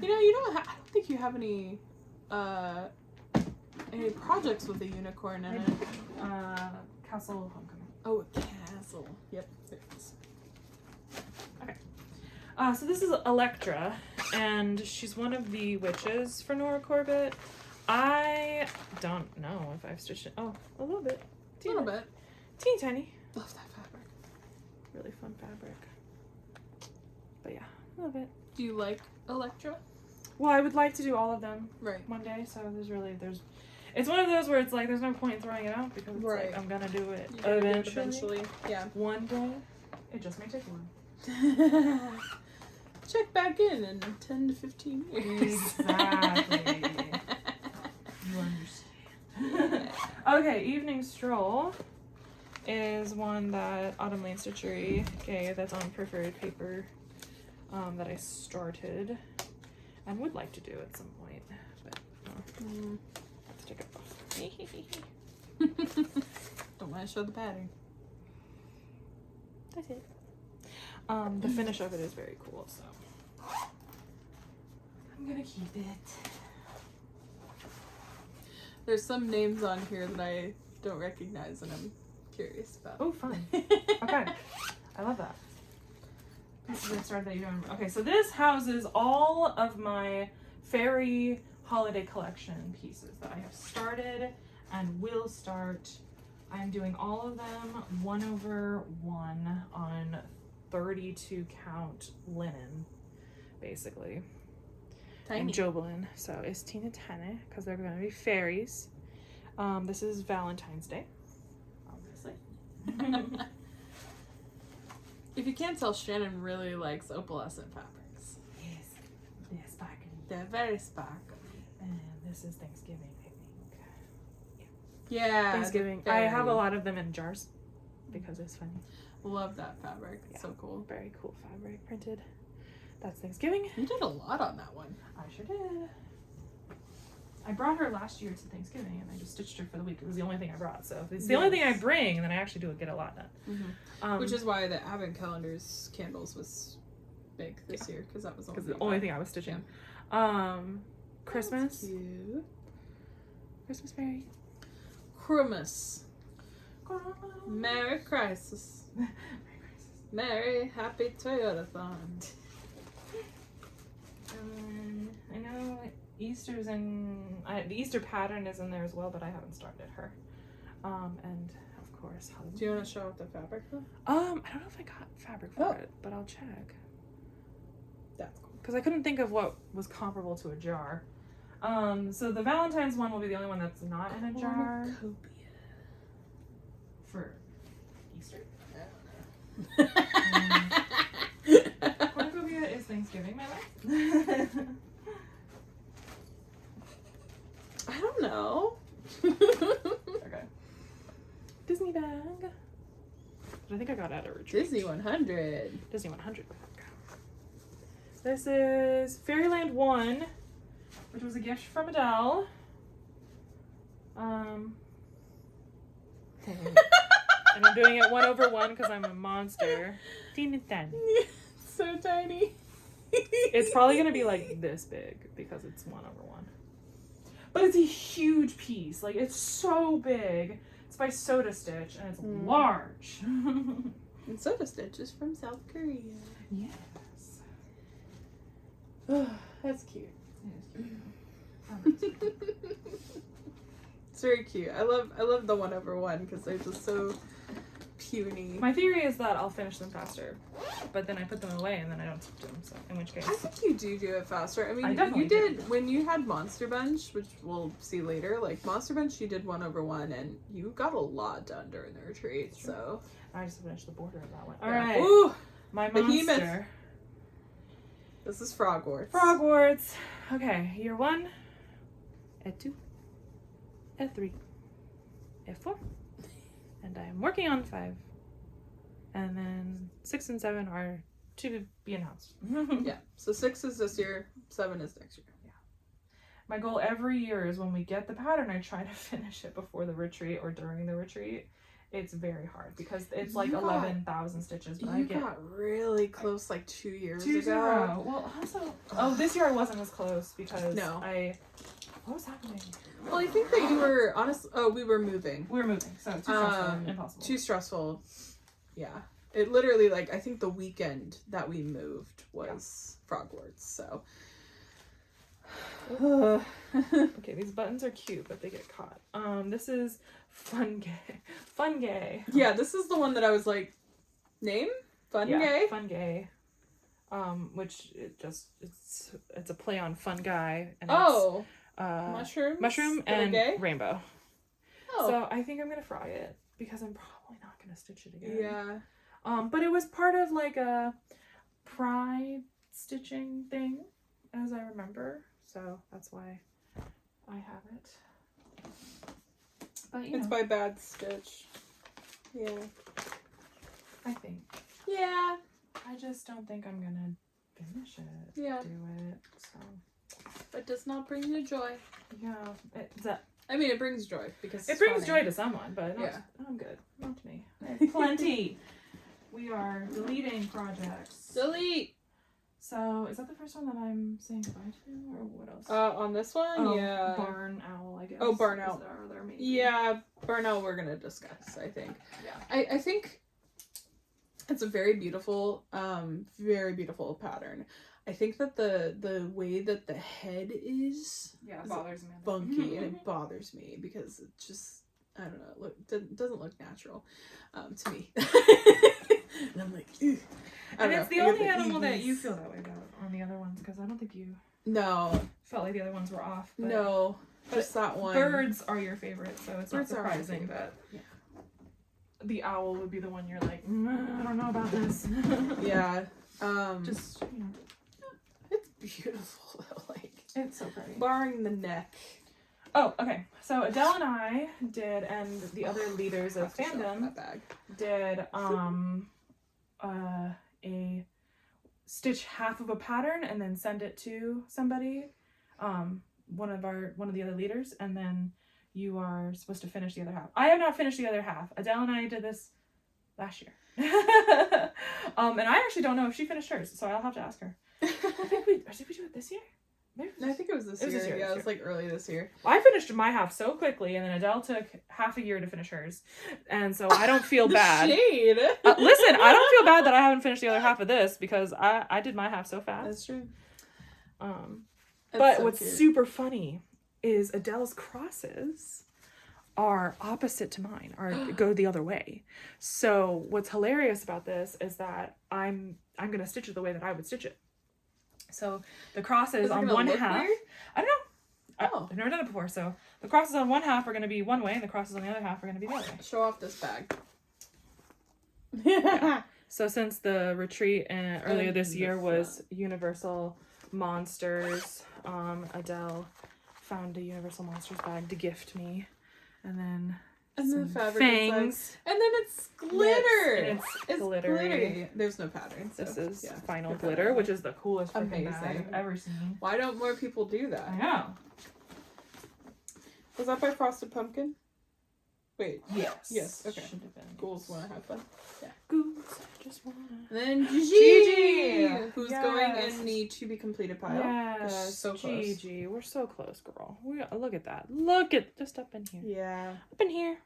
You know, I don't think you have any projects with a unicorn in it. Castle Homecoming. Oh, a castle. Yep. There it is. Okay. So this is Electra, and she's one of the witches for Nora Corbett. I don't know if I've stitched it. Oh, a little bit. A little bit. Teeny tiny. Love that fabric. Really fun fabric. But yeah, a little bit. Do you like Electra? Well, I would like to do all of them one day, so it's one of those where it's like there's no point in throwing it out because it's like I'm gonna do it eventually. Yeah. One day. It just may take a while. Check back in 10 to 15 years. Exactly. You understand. Okay, Evening Stroll is one that Autumn Lane Stitchery gave. That's on perforated paper that I started and would like to do at some point. But let's take it off. Don't want to show the pattern. That's it. The finish of it is very cool, so I'm gonna keep it. There's some names on here that I don't recognize and I'm curious about. Oh, fun. Okay. I love that. Pieces I started that you don't remember. Okay, so this houses all of my fairy holiday collection pieces that I have started and will start. I'm doing all of them 1/1 on 32 count linen, basically. Tiny. And Jobelin. So it's Tina Tene because they're going to be fairies. This is Valentine's Day, obviously. If you can't tell, Shannon really likes opalescent fabrics. Yes, they're sparkly. They're very sparkly. And this is Thanksgiving, I think. Yeah. Thanksgiving. I have a lot of them in jars because it's funny. Love that fabric. It's so cool. Very cool fabric printed. That's Thanksgiving. You did a lot on that one. I sure did. I brought her last year to Thanksgiving and I just stitched her for the week. It was the only thing I brought. So if it's the only thing I bring, then I actually do get a lot done. Which is why the Advent Calendars candles was big this year because that was the only thing I was stitching. Christmas. Cute. Christmas Mary. Christmas. Merry Crisis. Merry Happy Toyota-thon. I know Easter's in the Easter pattern is in there as well, but I haven't started her. And of course, Halloween. Do you want to show off the fabric though? I don't know if I got fabric for it, but I'll check. That's cool. Because I couldn't think of what was comparable to a jar. So the Valentine's one will be the only one that's not in a jar. For Easter? Cornucopia is Thanksgiving, my life. I don't know. Okay. Disney bag. But I think I got it at a retreat. Disney 100. Disney 100 bag. This is Fairyland 1, which was a gift from Adele. And I'm doing it 1/1 because I'm a monster. Tina Tene. So tiny. It's probably gonna be like this big because it's 1/1. But it's a huge piece. Like it's so big. It's by Soda Stitch and it's large. And Soda Stitch is from South Korea. Yes. That's cute. It is cute. It's very cute. I love the 1/1 because they're just so puny. My theory is that I'll finish them faster, but then I put them away and then I don't keep them. So in which case, I think you do it faster. I mean, I definitely you did when you had Monster Bunch, which we'll see later. Like Monster Bunch, you did 1/1, and you got a lot done during the retreat. So I just finished the border of that one. yeah. All right, Ooh, my Behemoth. monster. This is Frogwarts. Frogwarts. Okay, year 1, at 2, at 3, at 4, and I'm working on 5, and then 6 and 7 are to be announced. Yeah. So 6 is this year, 7 is next year. Yeah. My goal every year is when we get the pattern, I try to finish it before the retreat or during the retreat. It's very hard because it's like 11,000 stitches. But You got really close like 2 years 2-0. ago. Well, also, this year I wasn't as close because No. what was happening? Well, I think that you were we were moving. We were moving, so too stressful, impossible. Too stressful. Yeah. It literally, like, I think the weekend that we moved was Frogwarts, so. Okay, these buttons are cute, but they get caught. This is Fun Gay. Yeah, this is the one that I was like, name? Fun Gay? Fun Gay. Which it's a play on Fun Guy. And Oh. it's, Mushroom and gay? rainbow. Oh. So I think I'm gonna fry it because I'm probably not gonna stitch it again. Yeah. But it was part of like a pride stitching thing, as I remember. So that's why I have it. But It's by Bad Stitch. Yeah. I think. Yeah. I just don't think I'm gonna finish it. Yeah. Do it. So. It does not bring you joy. Yeah. I mean, it brings joy because it brings joy to someone, but not, I'm good. Not to me. I have plenty. We are deleting projects. Delete. So, is that the first one that I'm saying goodbye to, or what else? On this one, yeah. Barn Owl, I guess. Oh, Barn Owl. Maybe? Yeah, Barn Owl we're gonna discuss, I think. Yeah. I think it's a very beautiful pattern. I think that the way that the head is it bothers me. funky, and it bothers me because it just, I don't know, doesn't look natural to me. And I'm like, ugh. And it's the only animal that you feel that way about on the other ones, because I don't think you felt like the other ones were off. But, no, just that one. Birds are your favorite, so it's not surprising that the owl would be the one you're like, I don't know about this. Yeah. Just, you know. It's beautiful though, like. It's so pretty. Barring the neck. Oh, okay. So Adele and I did, and the other leaders of Fandom did a stitch half of a pattern and then send it to somebody, one of the other leaders, and then you are supposed to finish the other half. I have not finished the other half. Adele and I did this last year. And I actually don't know if she finished hers, so I'll have to ask her. Did we do it this year? I think it was this year. Yeah, it was like early this year. I finished my half so quickly, and then Adele took half a year to finish hers, and so I don't feel bad. Shade. Listen, I don't feel bad that I haven't finished the other half of this, because I did my half so fast. That's true. But so what's super funny is Adele's crosses are opposite to mine, or go the other way. So what's hilarious about this is that I'm gonna stitch it the way that I would stitch it. So the crosses on one half, weird? I don't know. I've never done it before. So the crosses on one half are going to be one way, and the crosses on the other half are going to be the other way. Show off this bag. Yeah. So since the retreat earlier this year was Universal Monsters, Adele found a Universal Monsters bag to gift me, and then the fabric fangs, and then it's glitter. Yes, it's glittery. There's no pattern. So, this is final glitter, which is the coolest freaking bag I've ever seen. Why don't more people do that? I know. Was that by Frosted Pumpkin? Wait. Yes. Okay. Ghouls wanna have fun. Yeah. Ghouls just wanna. And then Gigi, who's going in the to be completed pile. Yes. So close. Gigi, we're so close, girl. Look at that. Look at just up in here. Yeah. Up in here.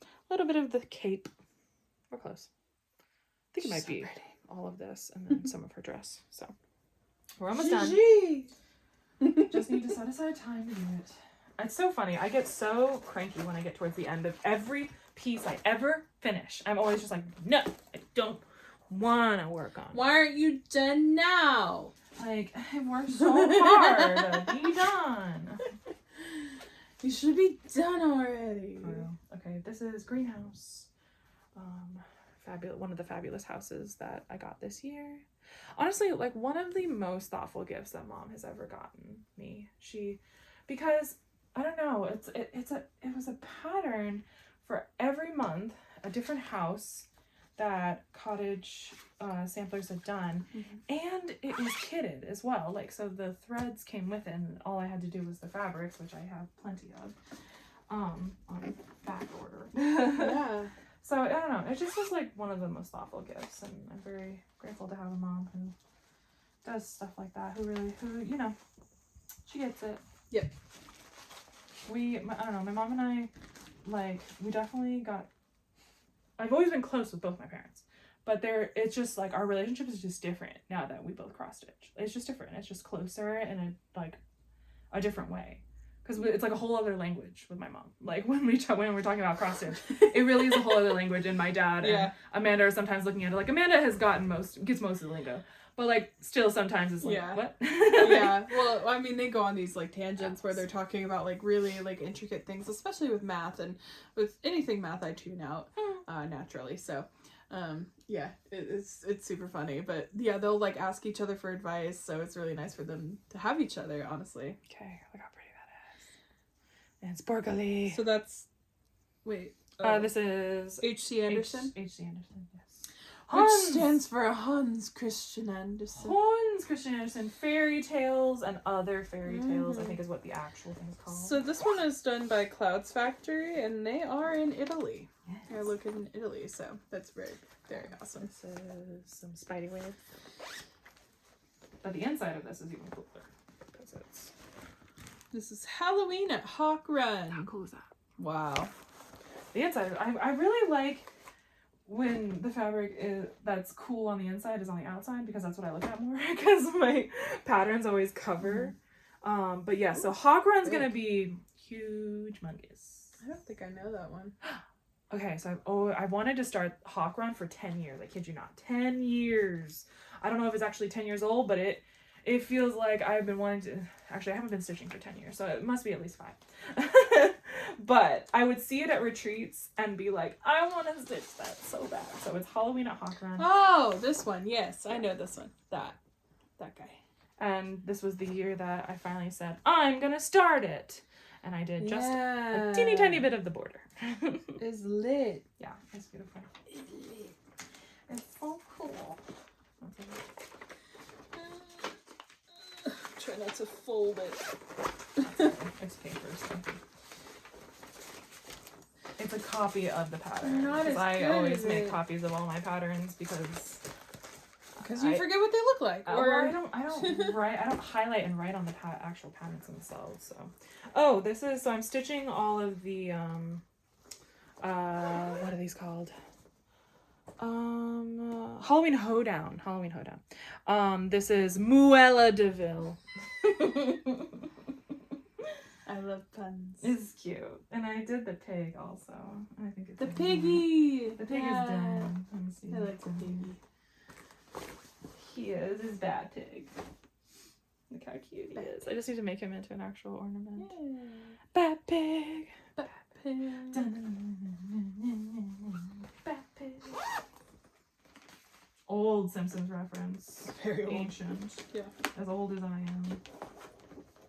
A little bit of the cape. We're close. I think it might be pretty. All of this and then some of her dress. So we're almost Gigi. done. Just need to set aside time to do it. It's so funny. I get so cranky when I get towards the end of every piece I ever finish. I'm always just like, no, I don't want to work on it. Why aren't you done now? Like, I've worked so hard to be done. You should be done already. Okay, this is Greenhouse. One of the fabulous houses that I got this year. Honestly, like one of the most thoughtful gifts that Mom has ever gotten me. Because I don't know, it was a pattern for every month, a different house that Cottage samplers had done, and it was kitted as well. Like, so the threads came with it, and all I had to do was the fabrics, which I have plenty of, on back order. Yeah. So I don't know. It just was like one of the most thoughtful gifts, and I'm very grateful to have a mom who does stuff like that. Who you know, she gets it. Yep. I don't know. My mom and I, like, we definitely got. I've always been close with both my parents, but it's just like our relationship is just different now that we both cross stitch. It's just different. It's just closer in a different way. Because it's like a whole other language with my mom. Like when we're talking about cross stitch, it really is a whole other language. And my dad and Amanda are sometimes looking at it. Like Amanda has gets most of the lingo, but like still sometimes it's like what? Yeah. Well, I mean, they go on these like tangents where they're talking about like really like intricate things, especially with math, and with anything math I tune out naturally. So Yeah, it's super funny, but yeah, they'll like ask each other for advice, so it's really nice for them to have each other, honestly. Okay, look how pretty that is. And sparkly. So that's, wait. This is H.C. Andersen? H.C. Andersen, yes. Which stands for Hans Christian Andersen. Hans Christian Andersen, fairy tales and other fairy tales, I think is what the actual thing is called. So this one is done by Clouds Factory, and they are in Italy. Yes. They're located in Italy, so that's very, very awesome. This is some Spidey wave. But the inside of this is even cooler. Because it's... This is Halloween at Hawk Run. How cool is that? Wow. The inside, I really like when the fabric that's cool on the inside is on the outside, because that's what I look at more, because my patterns always cover. But yeah, so Hawk Run's gonna be huge mungus. I don't think I know that one. Okay, so I wanted to start Hawk Run for 10 years. I kid you not. 10 years. I don't know if it's actually 10 years old, but it feels like I've been wanting to... Actually, I haven't been stitching for 10 years, so it must be at least 5. But I would see it at retreats and be like, I want to stitch that so bad. So it's Halloween at Hawk Run. Oh, this one. Yes, I know this one. That guy. And this was the year that I finally said, I'm going to start it. And I did just a teeny tiny bit of the border. It's lit. Yeah, it's beautiful. It's so cool. Try not to fold it. It's paper, so. It's a copy of the pattern. Not as I good always as make it. copies of all my patterns because you forget what they look like. Or I don't highlight and write on the actual patterns themselves. So, oh, this is, so I'm stitching all of the what are these called? Halloween Hoedown. This is Muella de Ville. I love puns. It's cute. And I did the pig also. I think it's The piggy! The pig is done. Let me see. I like the piggy. He is his bad pig. Look how cute he is. I just need to make him into an actual ornament. Yeah. Bad pig. Bad pig. Bad pig. Old Simpsons reference. Very old. Ancient. Yeah. As old as I am.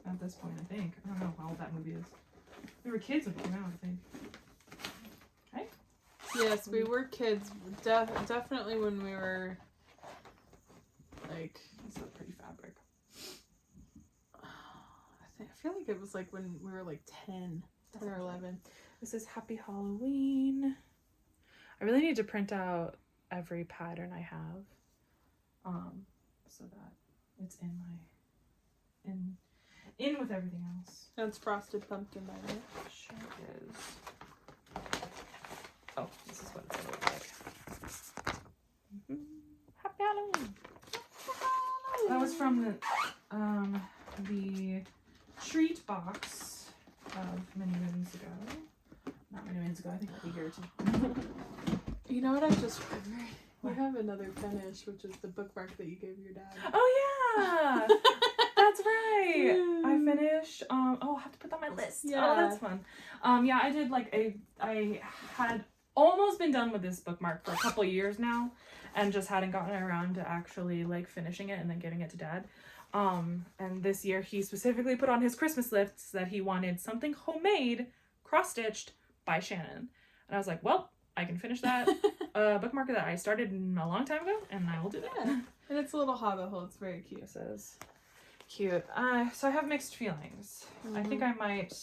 At this point, I think. I don't know how old that movie is. We were kids when it came out, I think. Right? Yes, we were kids. Definitely when we were, like... It's a pretty fabric. I feel like it was like when we were like 10 or 11. This is Happy Halloween. I really need to print out every pattern I have. So that it's in my... In with everything else. That's Frosted Pumpkin, by the way. Sure is. Oh, this is what it's gonna look like. Happy Halloween! That was from the treat box of many moons ago. Not many moons ago, I think like a year or 2. You know what I just remembered? We have another finish, which is the bookmark that you gave your dad. Oh yeah! That's right. I finished. I'll have to put that on my list. Yeah. Oh, that's fun. Yeah, I did like I had almost been done with this bookmark for a couple years now, and just hadn't gotten around to actually like finishing it and then giving it to Dad. And this year he specifically put on his Christmas list that he wanted something homemade, cross-stitched by Shannon. And I was like, well, I can finish that bookmark that I started a long time ago, and I will do that. Yeah. And it's a little hobbit hole. It's very cute. This is cute. So I have mixed feelings. I think I might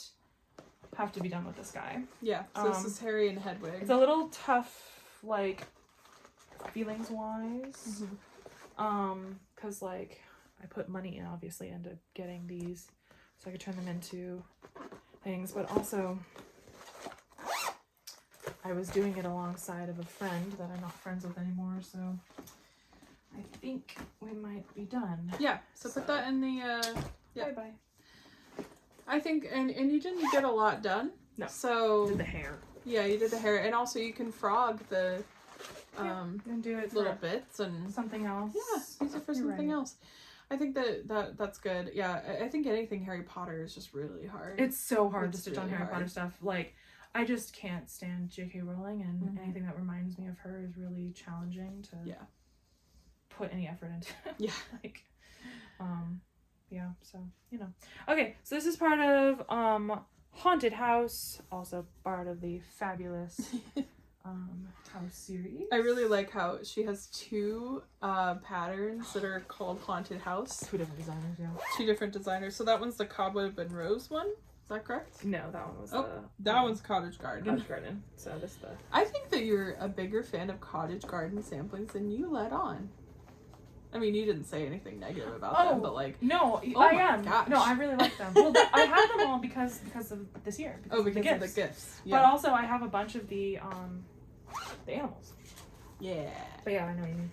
have to be done with this guy. Yeah. So this is Harry and Hedwig. It's a little tough, like, feelings-wise. Because, like, I put money in, obviously, into getting these so I could turn them into things. But also, I was doing it alongside of a friend that I'm not friends with anymore, so I think we might be done. Yeah, so put that in the, yeah. Bye-bye. I think, and you didn't get a lot done. No. So. Did the hair. Yeah, you did the hair, and also you can frog the, and do it little bits and. something else. Yeah, use it for something else. I think that's good. Yeah, I think anything Harry Potter is just really hard. It's so hard to It's stitch on really Harry hard. Potter stuff. Like, I just can't stand J.K. Rowling, and Mhm. anything that reminds me of her is really challenging to Yeah. put any effort into. Yeah. Like, yeah, so, Okay, so this is part of Haunted House, also part of the fabulous house series. I really like how she has 2 patterns that are called Haunted House. 2 different designers, yeah. 2 different designers. So that one's the Cobweb and Rose one. Is that correct? No, that one was that one's Cottage Garden. Cottage Garden. So this the. I think that you're a bigger fan of Cottage Garden samplings than you let on. I mean, you didn't say anything negative about them, but like. No, Oh I my am. gosh. No, I really like them. Well, I have them all because of this year. Because of the gifts. But also, I have a bunch of the animals. Yeah. But yeah, I know what you mean.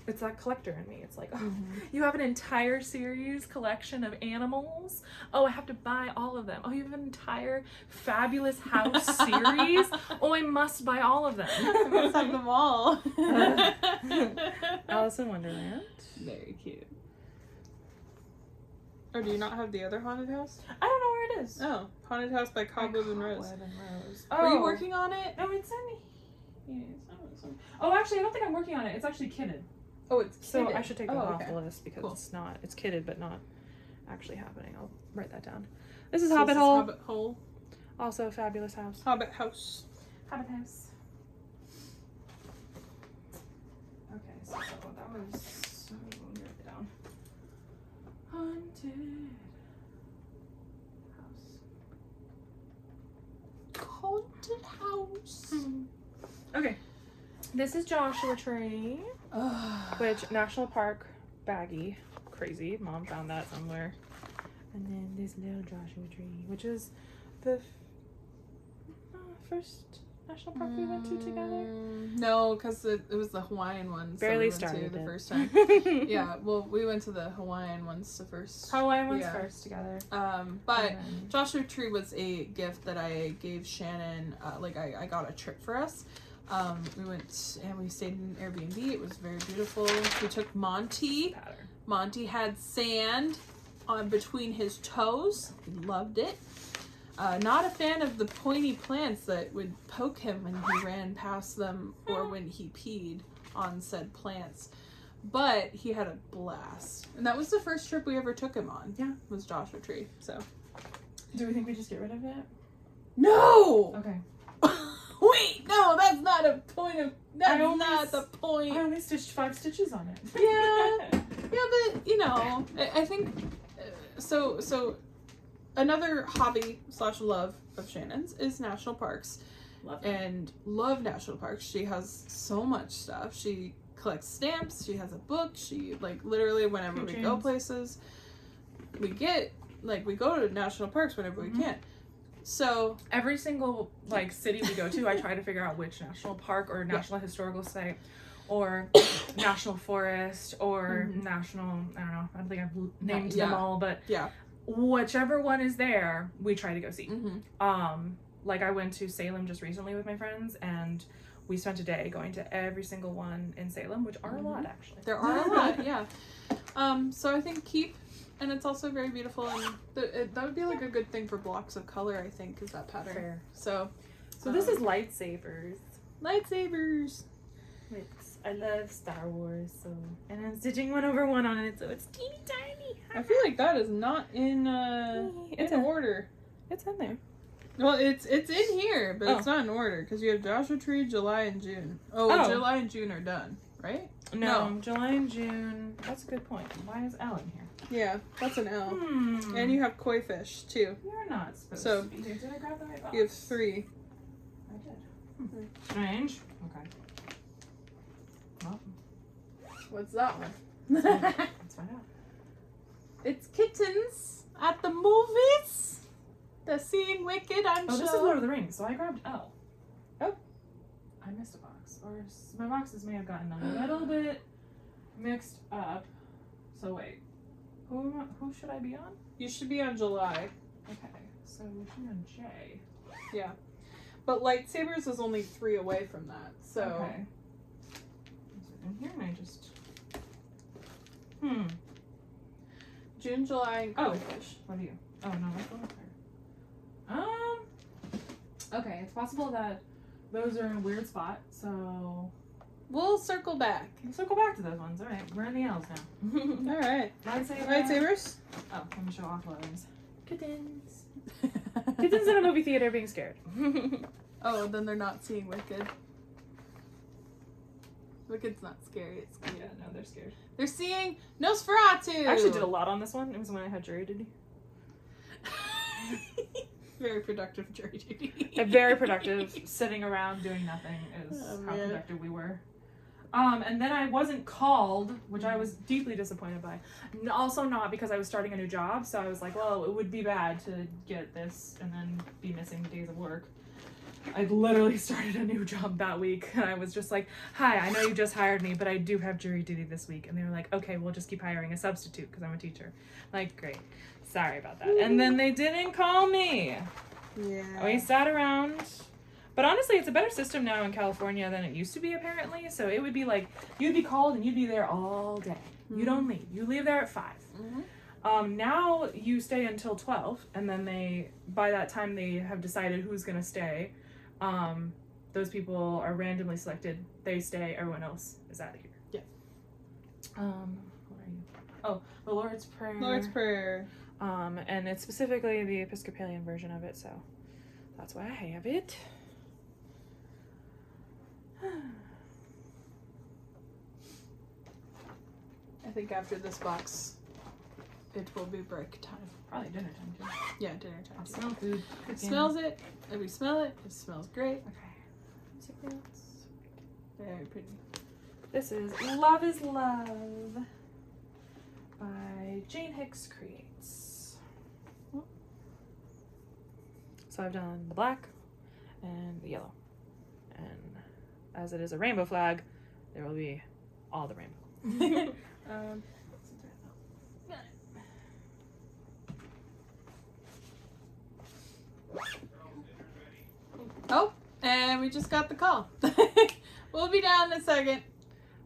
It's that collector in me. It's like, oh, Mhm. you have an entire series collection of animals. Oh, I have to buy all of them. Oh, you have an entire fabulous house series. Oh, I must buy all of them. I must have them all. Alice in Wonderland. Very cute. Or do you not have the other Haunted House? I don't know where it is. Oh, Haunted House by Cobweb and Rose. Cobweb and Rose. Were you working on it? No, it's in here. Oh, actually, I don't think I'm working on it. It's actually kitted. Oh, it's So kitted. I should take that off okay. the list because Cool. it's kitted but not actually happening. I'll write that down. This is So Hobbit this is Hole. Hobbit Hole. Also a fabulous house. Hobbit House. Hobbit House. Okay, so that was. Let me write it down. Haunted House. Haunted House. Okay. This is Joshua Tree, which National Park baggie. Crazy. Mom found that somewhere. And then this little Joshua Tree, which is the first national park we went to together. No, because it was the Hawaiian ones. Barely that we went started to the it. first time. Yeah, well, we went to the Hawaiian ones the first. Hawaiian ones yeah. first together. But Joshua Tree was a gift that I gave Shannon. I got a trip for us. We went and we stayed in an Airbnb. It was very beautiful. We took Monty. Pattern. Monty had sand on between his toes. He loved it. Not a fan of the pointy plants that would poke him when he ran past them or when he peed on said plants. But he had a blast. And that was the first trip we ever took him on. Yeah. Was Joshua Tree. So. Do we think we just get rid of it? No! Okay. Wait, no, that's not a point of. That's not the I point. only stitched 5 stitches on it. Yeah, but you know, I think so. Another hobby / love of Shannon's is national parks, and love national parks. She has so much stuff. She collects stamps. She has a book. She literally whenever we go places, we go to national parks whenever we can. So every single city we go to, I try to figure out which national park or national historical site or national forest or national, I don't know, I don't think I've named them all, but whichever one is there, we try to go see. I went to Salem just recently with my friends, and we spent a day going to every single one in Salem, which are a lot actually. There are a lot, yeah. So I think keep. And it's also very beautiful, and that would be a good thing for blocks of color, I think, is that pattern. Fair. So this is lightsabers. Lightsabers. I love Star Wars, and I'm stitching 1 over 1 on it, so it's teeny tiny. I feel like that is not in order. It's in there. Well, it's in here, but it's not in order because you have Joshua Tree, July, and June. Oh, July and June are done, right? No, July and June. That's a good point. Why is Ellen here? Yeah, that's an L. And you have koi fish too. You're not supposed to be here. Did I grab the right box? You have 3. I did. Strange. Okay. Well, what's that one? let's find out. It's kittens at the movies. They're seeing Wicked, I'm sure. This is Lord of the Rings, so I grabbed L. Oh. I missed a box. Or my boxes may have gotten a little bit mixed up. So wait. Who should I be on? You should be on July. Okay, so we're on J. Yeah. But lightsabers is only 3 away from that, so. Okay. Is it in here? And I just. June, July, and koi fish. What are you? Oh, no, that's the one there. Okay, it's possible that those are in a weird spot, so we'll circle back. we'll circle back to those ones. All right, we're in the L's now. All right. Lightsaber. Lightsabers. Oh, let me show off weapons. Kittens. Kittens in a movie theater being scared. Oh, then they're not seeing Wicked. Wicked's not scary. It's cute. Yeah, no, they're scared. They're seeing Nosferatu. I actually did a lot on this one. It was when I had jury duty. Very productive jury duty. Very productive. Sitting around doing nothing is how man. productive we were. And then I wasn't called, which I was deeply disappointed by. Also not because I was starting a new job, so I was like, well, it would be bad to get this and then be missing days of work. I literally started a new job that week, and I was just like, hi, I know you just hired me, but I do have jury duty this week. And they were like, okay, we'll just keep hiring a substitute because I'm a teacher. Like, great. Sorry about that. And then they didn't call me. Yeah. We sat around. But honestly, it's a better system now in California than it used to be, apparently. So it would be like, you'd be called and you'd be there all day. You don't leave. You leave there at 5. Now you stay until 12, and then by that time they have decided who's going to stay. Those people are randomly selected. They stay. Everyone else is out of here. Yeah. What are you? Oh, the Lord's Prayer. Lord's Prayer. And it's specifically the Episcopalian version of it, so that's why I have it. I think after this box, it will be break time. Probably dinner time too. Yeah, dinner time. I smell food. It smells it. If we smell it, it smells great. Okay. Very pretty. This is Love is Love by Jane Hicks Creates. So I've done the black and the yellow. And as it is a rainbow flag, there will be all the rainbow. Oh, and we just got the call. We'll be down in a second.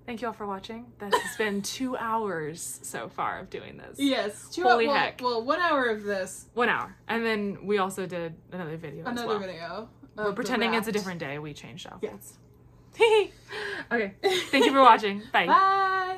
Thank you all for watching. This has been 2 hours so far of doing this. Yes. Holy heck. Well, 1 hour of this. 1 hour. And then we also did another video as well. Video. We're pretending it's a different day. We changed outfits. Yes. Okay. Thank you for watching. Bye. Bye.